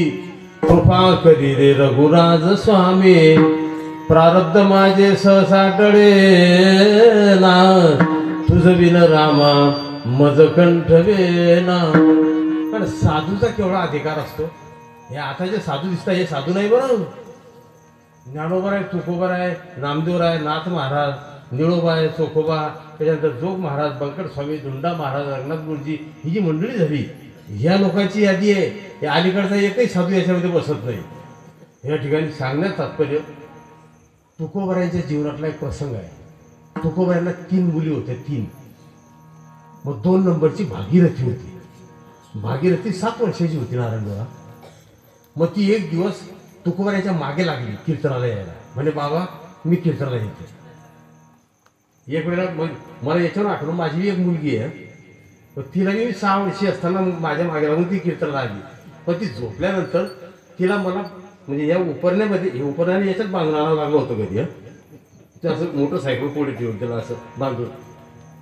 कृपा करी रे रघुराज स्वामी. प्रारब्ध माझे सहसाटळे ना, तुझ बिन रामा मज कंठवे ना. कारण साधूचा केवढा अधिकार असतो. हे आता जे साधू दिसतात हे साधू नाही. बरं ज्ञानोबर आहे, तुकोबर आहे, नामदेव आहे, नाथ महाराज निळोबा चोखोबा, त्याच्यानंतर जोग महाराज, बंकट स्वामी, धुंडा महाराज, रंगनाथ गुरुजी, ही जी मंडळी झाली, ह्या लोकांची यादी आहे. या अलीकडचा एकही साधू याच्यामध्ये बसत नाही. या ठिकाणी सांगण्यात तात्पर्य, तुकोबारायांच्या जीवनातला एक प्रसंग आहे. तुकोबारायांना 3 मुली होत्या, 3. मग 2 नंबरची भागीरथी होती. भागीरथी 7 वर्षाची होती नारायणदेवा. मग ती एक दिवस तुकोबारायांच्या मागे लागली कीर्तनाला यायला. म्हणे बाबा मी कीर्तनाला येते. एक वेळेला मग मला याच्यावर आठवलं, माझी एक मुलगी आहे, पण तिला मी 6 वर्षी असताना माझ्या मागे लागून ती कीर्तनाला आली. पण ती झोपल्यानंतर तिला मला म्हणजे या उपरण्यामध्ये, हे उपरण्याने याच्यात बांधून आणावं लागलं होतं घरी. ते असं मोटरसायकल पुढे ठेवून त्याला असं बांधून,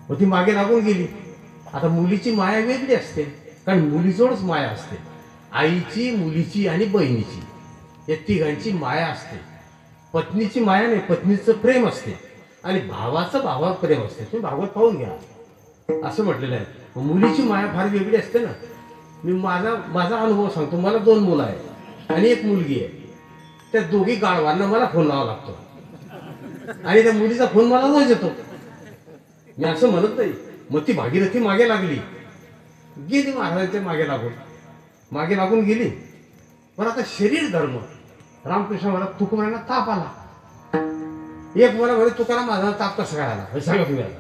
मग ती मागे लागून गेली. आता मुलीची माया वेगळी असते, कारण मुलीजवळच माया असते. आईची, मुलीची आणि बहिणीची, या तिघांची माया असते. पत्नीची माया नाही, पत्नीचं प्रेम असते आणि भावाचं भावावर प्रेम असते. तुम्ही भागवत पाहून घ्या, असं म्हटलेलं आहे. मुलीची माया फार वेगळी असते ना. मी माझा अनुभव सांगतो. मला 2 मुलं आहे आणि एक मुलगी आहे. त्या दोघी गाढवांना मला फोन लावावा लागतो आणि त्या मुलीचा फोन मला रोज येतो. मी असं म्हणत नाही. मग ती भागीरथी मागे लागली, गेली महाराजांच्या मागे लागून गेली. पण आता शरीर धर्म, रामकृष्ण मला तुकोबारायांना ताप आला. एक मला म्हणे तुकाराम माझा ताप कसा काय आला हे सांगा तुम्ही आता.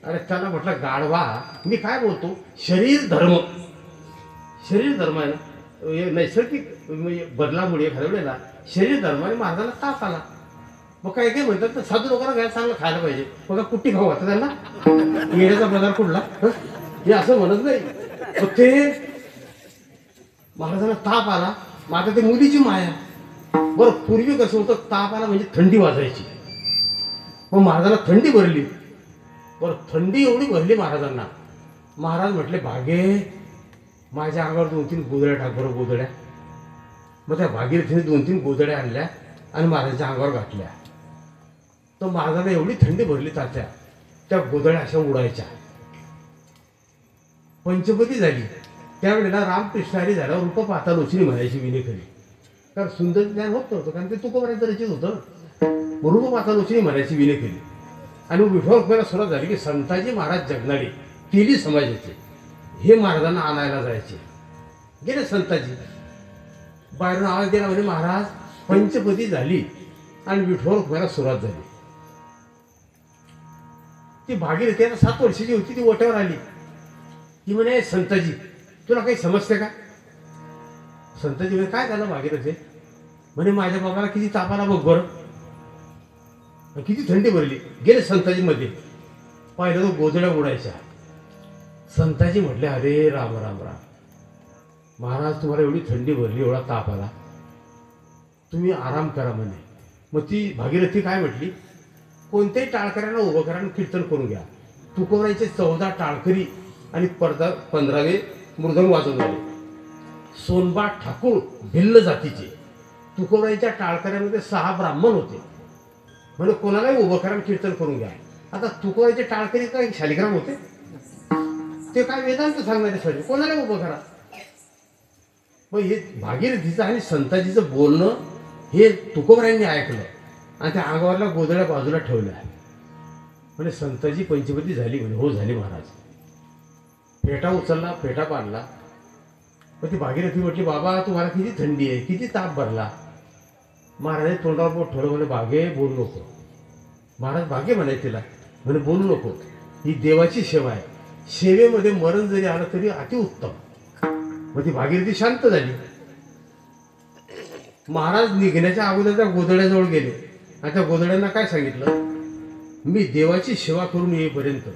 अरे त्याला म्हटलं गाढवा, मी काय बोलतो, शरीर धर्म आहे ना, हे नैसर्गिक बदलामुळे एखाद्या वेळेला शरीर धर्माने महाराजांना ताप आला. मग काय काय म्हणतात तर साधू लोकांना काय चांगलं खायला पाहिजे. बघा कुट्टी खाऊ आता त्यांना, येण्याचा पदार्थ कुठला हे असं म्हणत नाही. मग ते महाराजांना ताप आला. मग आता ते मुलीची माया. बरं पूर्वी कसं होतं, ताप आला म्हणजे थंडी वाजायची. मग महाराजांना थंडी भरली. बरं थंडी एवढी भरली महाराजांना, महाराज म्हटले भागे माझ्या अंगावर 2-3 गोधड्या टाक बरं, गोधड्या. मग त्या भागीरथीने 2-3 गोधड्या आणल्या आणि महाराजांच्या अंगावर घातल्या. तर महाराजांना एवढी थंडी भरली तात्या, त्या गोधड्या अशा उडायच्या. पंचपदी झाली त्यावेळेला रामकृष्णारी झाल्यावर रूप पाहता लोचनी म्हणायची विनेखरी. कारण सुंदर ज्ञान होत नव्हतं, कारण ते तुकोबारायांचं रचित होतं. रूप पाहता लोचनी म्हणायची विनेखरी. आणि विठोबा रुक्माईला सुरुवात झाली की संताजी महाराज जगणारे तेली समाजाचे हे महाराजांना आणायला जायचे. गेले संताजी, बाहेरून आवाज दिला म्हणजे महाराज पंचपदी झाली आणि विठोबा रुक्माईला सुरुवात झाली. ती भागीरथी आता 7 वर्षाची होती, ती ओट्यावर आली. ती म्हणे संताजी तुला काही समजते का? संताजी म्हणे काय झालं भागीरथी? म्हणे माझ्या बाबाला किती ताप आला बघ बरं, किती थंडी भरली. गेले संताजी मध्ये, पाहिलं तो गोधड्या उडायच्या. संताजी म्हटले अरे राम राम राम, महाराज तुम्हाला एवढी थंडी भरली, एवढा ताप आला, तुम्ही आराम करा म्हणे. मग ती भागीरथी काय म्हटली, कोणत्याही टाळकऱ्यांना उभं करा आणि कीर्तन करून घ्या. तुकोबारायांचे 14 टाळकरी आणि 15वे मृदंग वाजवणारे. सोनबा ठाकूर भिल्ल जातीचे. तुकोबारायांच्या टाळकऱ्यांमध्ये 6 ब्राह्मण होते. म्हणजे कोणालाही उभं करा कीर्तन करून घ्या. आता तुकोबारायांचे टाळकरी काय शालिग्राम होते, ते काय वेदांत सांगणारे सगळे, कोणालाही उभं करा. मग हे भागीरथीचं आणि संताजीचं बोलणं हे तुकोबारायांनी ऐकलं आणि त्या अंगावरला गोधड्या बाजूला ठेवल्या. म्हणजे संताजी पंचपदी झाली म्हणे. हो झाली महाराज. फेटा उचलला, फेटा पाडला. मग ती भागीरथी म्हटली बाबा तुम्हाला किती थंडी आहे, किती ताप भरला. महाराज तोंडावर बोट ठेवलं, म्हणे बागे बोलू नको. महाराज बागे म्हणायचे तिला, म्हणे बोलू नको, ही देवाची सेवा आहे, सेवेमध्ये मरण जरी आलं तरी अतिउत्तम. मग ती भागीरथी शांत झाली. महाराज निघण्याच्या अगोदर त्या गोधड्याजवळ गेले आणि त्या गोधड्यांना काय सांगितलं, मी देवाची सेवा करून येईपर्यंत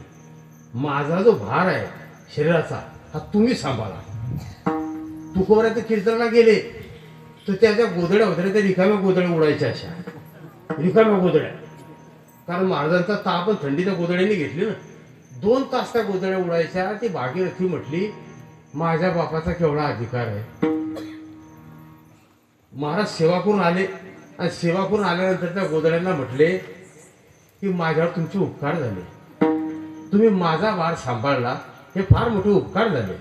माझा जो भार आहे शरीराचा हा तुम्ही सांभाळा. तुकोबारायांच्या कीर्तनाला गेले तर त्या ज्या गोधड्या होत्या त्या रिकाम्या गोधड्या उडायच्या, अशा रिकाम्या गोधड्या. कारण महाराजांचा ताप पण थंडीच्या गोधड्यांनी घेतली ना. 2 तास त्या गोधड्या उडायच्या. ती भागीरथी म्हटली माझ्या बापाचा केवढा अधिकार आहे. महाराज सेवा करून आले आणि सेवा करून आल्यानंतर त्या गोधड्यांना म्हटले की माझ्यावर तुमचे उपकार झाले, तुम्ही माझा वार सांभाळला, हे फार मोठे उपकार झाले.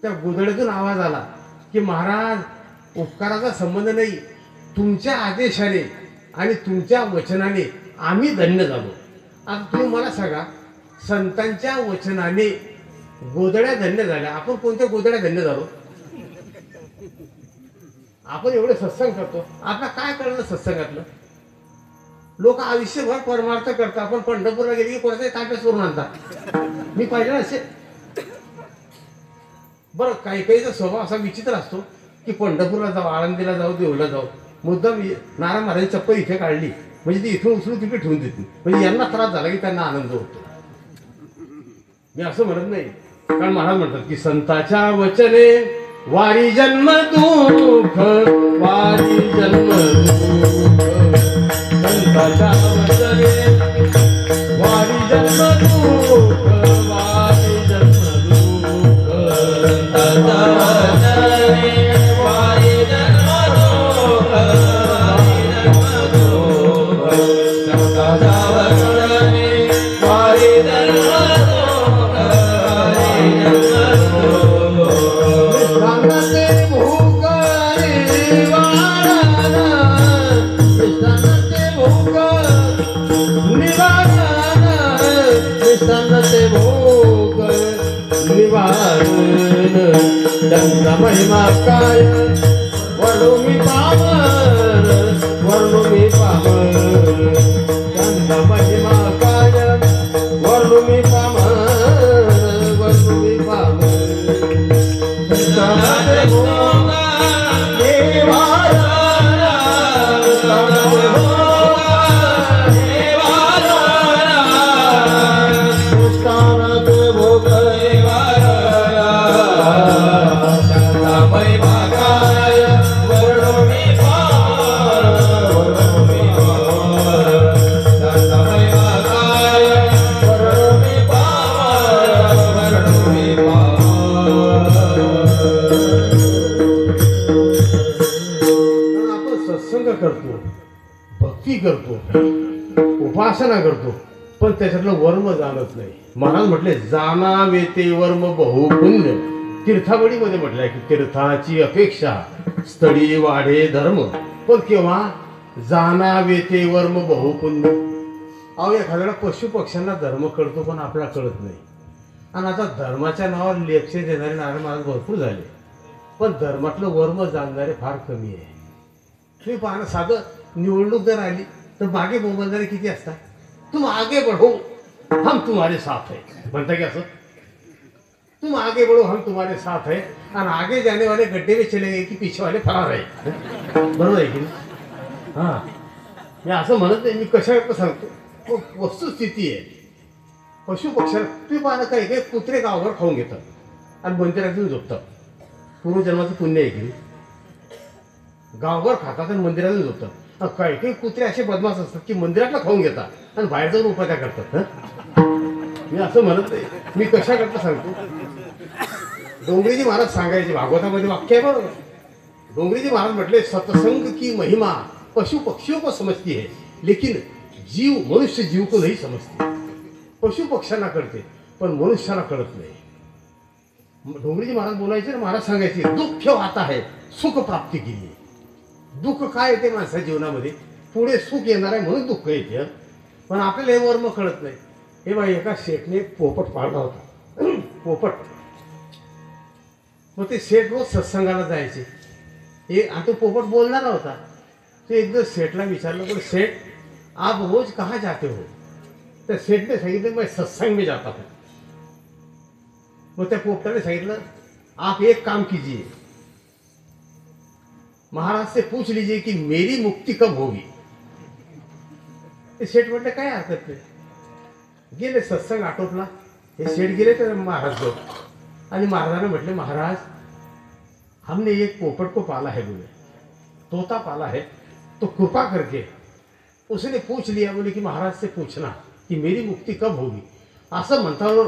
त्या गोधड्यातून आवाज आला की महाराज उपकाराचा संबंध नाही, तुमच्या आदेशाने आणि तुमच्या वचनाने आम्ही धन्य झालो. आता तुम्ही मला सांगा, संतांच्या वचनाने गोधड्या धन्य झाल्या, आपण कोणत्या गोधड्या धन्य झालो? आपण एवढे सत्संग करतो, आपला काय कळलं सत्संगातलं? लोक आयुष्यभर परमार्थ करतात, आपण पंढरपूरला गेले की कोणाचाही तांब्या सोडून आणतात. मी पाहिलं असे बरं, काही काहीचा स्वभाव असा विचित्र असतो की पंढरपूरला जाऊ, आळंदीला जाऊ, देऊळला जाऊ, मुद्दाम नारायण महाराज चप्पल इथे काढली म्हणजे ती इथून उचलून तिथे ठेवून देते, म्हणजे यांना त्रास झाला की त्यांना आनंद होतो. मी असं म्हणत नाही, कारण महाराज म्हणतात की संताच्या वचने वारी जन्म दुःख, वारी जन्म दुःख, संताच्या वचने वारी जन्म दुःख, वारी जन्म दुःख, संताच्या वचने वारी जन्म दुःख, वारी जन्म दुःख, संताच्या वचने वारी जन्म दुःख, वारी जन्म दुःख. सांगते भूक निवारण, भोग निवारण, त्यांचा महिमा काय वर्णू मी पामर, वर्णू मी पामर, त्यांचा महिमा काय वर्णू मी पामर, वर्णू मी पामर. भक्ती करतो, उपासना करतो, पण त्याच्यातलं वर्म जाणत नाही. महाराज म्हटले जाणावे ते वर्म बहुपुण्य. तीर्थावळीमध्ये म्हटलंय की तीर्थाची अपेक्षा स्थळी वाढे धर्म, पण केव्हा जाणावे ते वर्म बहुपुण्य. अहो एखाद्याला पशु पक्ष्यांना धर्म कळतो पण आपल्याला कळत नाही. आणि आता धर्माच्या नावावर लेक्चर देणारे नारायण महाराज भरपूर झाले, पण धर्मातलं वर्म जाणणारे फार कमी आहे. तुम्ही पाहणं, साधं निवडणूक जर आली तर मागे बोंबलणारे किती असतात? तुम आगे बढ़ो हम तुम्हारे साथ है म्हणता की असं, तुम आगे बढ़ो हम तुम्हारे साथ है, और आगे जाने वाले गड्ढे में चले गए की पीछे वाले फरार आहे. बरोबर आहे की नाही? हां, मी असं म्हणत नाही, मी कशा सांगतो, वस्तुस्थिती आहे. पशु पक्ष्याला तुम्ही पाहणं, काही काही कुत्रे गावभर खाऊन घेतात आणि मंदिरातून झोपतात. पूर्वजन्माचं पुण्य आहे की नाही? गावभर खातात आणि मंदिरातून झोपतात. काही काही कुत्रे असे बदमाश असतात की मंदिरातला खाऊन घेतात आणि बाहेर जाऊन उपाध्या करतात. मी असं म्हणत नाही, मी कशा करता सांगतो. डोंगरीजी महाराज सांगायचे, भागवतामध्ये वाक्य आहे बरोबर. डोंगरीजी महाराज म्हटले सत्संग की महिमा पशु पक्षियों को समजती है, लेकिन जीव मनुष्य जीव को नहीं समजती. पशु पक्ष्यांना कळते पण मनुष्याला कळत नाही. डोंगरीजी महाराज बोलायचे, महाराज सांगायचे दुःख आता है सुख प्राप्ती केली. दुःख काय येते माणसाच्या जीवनामध्ये, पुढे सुख येणार आहे म्हणून दुःख येते. पण आपल्याला हे वर्म कळत नाही. हे बाई, एका शेठने पोपट पाळला होता, पोपट. मग ते शेठ रोज सत्संगाला जायचे. आणि तो पोपट बोलणारा होता. ते एकदा शेठला विचारलं, पण शेठ आप रोज कहाँ जाते हो? तर शेठने सांगितलं मैं सत्संग में जाता हूँ. मग त्या पोपटाने सांगितलं आप एक काम कीजिए, महाराज से पूछ लीजिए कि मेरी मुक्ति कब होगी. ते शेठ म्हटलं काय हरकत नाही. गेले, सत्संग आटोपला, हे शेठ गेले तर महाराज जो, आणि महाराजांना म्हटले महाराज हमने एक पोपट को पाला है, बोले तोता पाला है, तो कृपा करके उसने पूछ लिया. बोले की महाराज से पूछना की मेरी मुक्ती कब होगी. असं म्हणतावर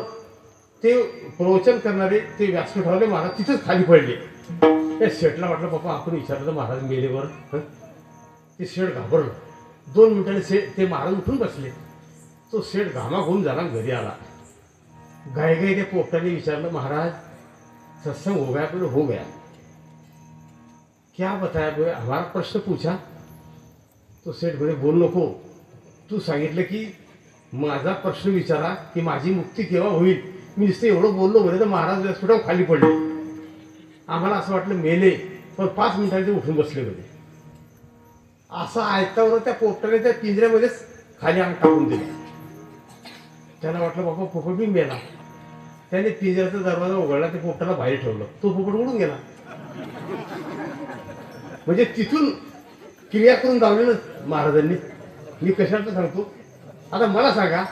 ते प्रवचन करणारे ते व्यासपीठावरले महाराज तिथेच खाली पडले. त्या शेठला वाटलं बाबा आपण विचारलं तर महाराज मेलेवर. ते शेठ घाबरलं. 2 मिनिटांनी ते महाराज उठून बसले. तो शेठ घामाघूम झाला, घरी आला. गायगाई त्या पोपटाने विचारलं महाराज सत्संग हो गया? बोले हो गया. क्या बताया? बोले हमारा प्रश्न पूछा. तो सेठ बोले बोल नको, तू सांगितलं की माझा प्रश्न विचारा की माझी मुक्ती केव्हा होईल. मी नुसतं एवढं बोललो बरं तर महाराज व्यासपीठावर खाली पडले. आम्हाला असं वाटलं मेले, पण 5 मिनिटांनी ते उठून बसले होते. असं ऐकतावर त्या पोपटाने त्या पिंजऱ्यामध्येच खाली अंग टाकून दिलं. त्याला वाटलं बाबा पोपट बी मेला. त्याने पिंजऱ्याचा दरवाजा उघडला, ते पोपटाला बाहेर ठेवलं. तो पोपट उडून गेला. म्हणजे तिथून क्रिया करून दावलेलं महाराजांनी. मी कशाला सांगतो, आता मला सांगा,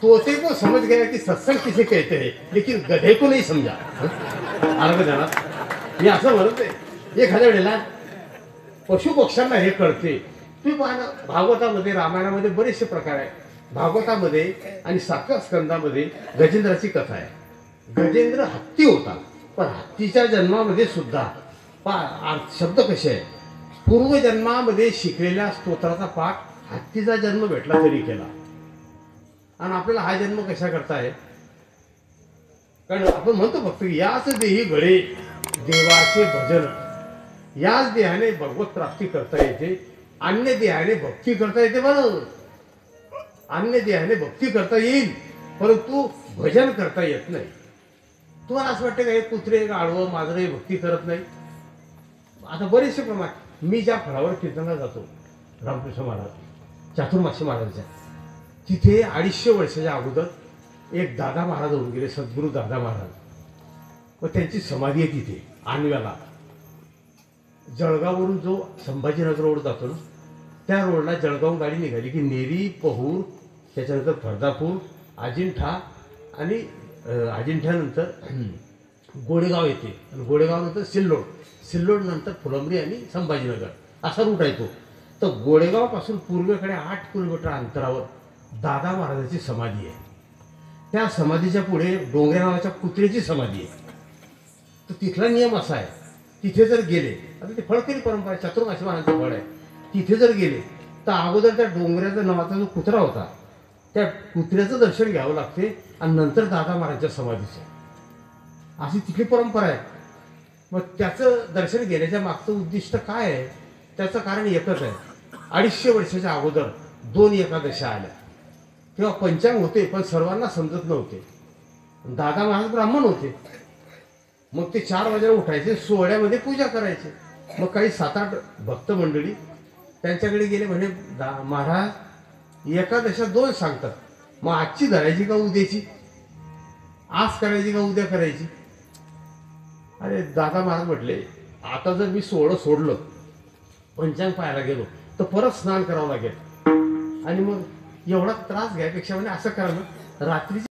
तोते को समझ गया कि सत्संग किसे कहते हैं, लेकिन गधे को नहीं समझा. आलं का ध्यानात? मी असं म्हणत आहे, एखाद्या वेळेला पशु पक्ष्यांना हे कळते. तुम्ही पाहा, भागवतामध्ये रामायणामध्ये बरेचसे प्रकार आहेत. भागवतामध्ये आणि 7व्या स्कंदामध्ये गजेंद्राची कथा आहे. गजेंद्र हत्ती होता, पण हत्तीच्या जन्मामध्ये सुद्धा शब्द कसे आहे, पूर्वजन्मामध्ये शिकलेल्या स्तोत्राचा पाठ हत्तीचा जन्म भेटला तरी केला. आणि आपल्याला हा जन्म कशा करता आहे, कारण आपण म्हणतो फक्त की याच देही घडे देवाचे भजन, याच देहाने भगवत प्राप्ती करता येते, अन्य देहाने भक्ती करता येते. बरोबर, अन्य देहाने भक्ती करता येईल, परंतु भजन करता येत नाही. तुम्हाला असं वाटतं का हे कुत्रे गाढवं मांजरं हे भक्ती करत नाही? आता बरेचसे प्रमाण, मी ज्या फळावर कीर्तनाला जातो, रामकृष्ण महाराज चातुर्मासी महाराजांच्या, तिथे 250 वर्षाच्या अगोदर एक दादा महाराज होऊन गेले, सद्गुरू दादा महाराज. व त्यांची समाधी आहे तिथे आणव्याला. जळगाववरून जो संभाजीनगर रोड जातो ना, त्या रोडला जळगाव गाडी निघाली की नेरी, पहूर, त्याच्यानंतर फरदापूर, अजिंठा आणि अजिंठ्यानंतर गोडेगाव येते, आणि गोडेगावनंतर सिल्लोड, सिल्लोडनंतर फुलंब्री आणि संभाजीनगर असा रूट आहे तो. तर गोडेगावपासून पूर्वेकडे 8 किलोमीटर अंतरावर दादा महाराजांची समाधी आहे. त्या समाधीच्या पुढे डोंगऱ्या नावाच्या कुत्र्याची समाधी आहे. तर तिथला नियम असा आहे, तिथे जर गेले, आता ते फळकरी परंपरा आहे, चातुर्मासी महाराजांचं फळ आहे, तिथे जर गेले तर अगोदर त्या डोंगऱ्याचा नावाचा जो कुत्रा होता त्या कुत्र्याचं दर्शन घ्यावं लागते आणि नंतर दादा महाराजांच्या समाधीचं, अशी तिथली परंपरा आहे. मग त्याचं दर्शन घेण्याच्या मागचं उद्दिष्ट काय आहे, त्याचं कारण एकच आहे. 250 वर्षाच्या अगोदर 2 एकादशा आल्या, तेव्हा पंचांग होते पण सर्वांना समजत नव्हते. दादा महाराज ब्राह्मण होते, मग ते 4 वाजेला उठायचे, सोहळ्यामध्ये पूजा करायचे. मग काही 7-8 भक्त मंडळी त्यांच्याकडे गेले, म्हणे महाराज एकादशा 2 सांगतात, मग आजची धरायची का उद्याची, आज करायची का उद्या करायची? अरे दादा महाराज म्हटले, आता जर मी सोहळं सोडलं, पंचांग पाहायला गेलो तर परत स्नान करावं लागेल, आणि मग एवढा त्रास घ्यायपेक्षा म्हणे असं करा ना, रात्री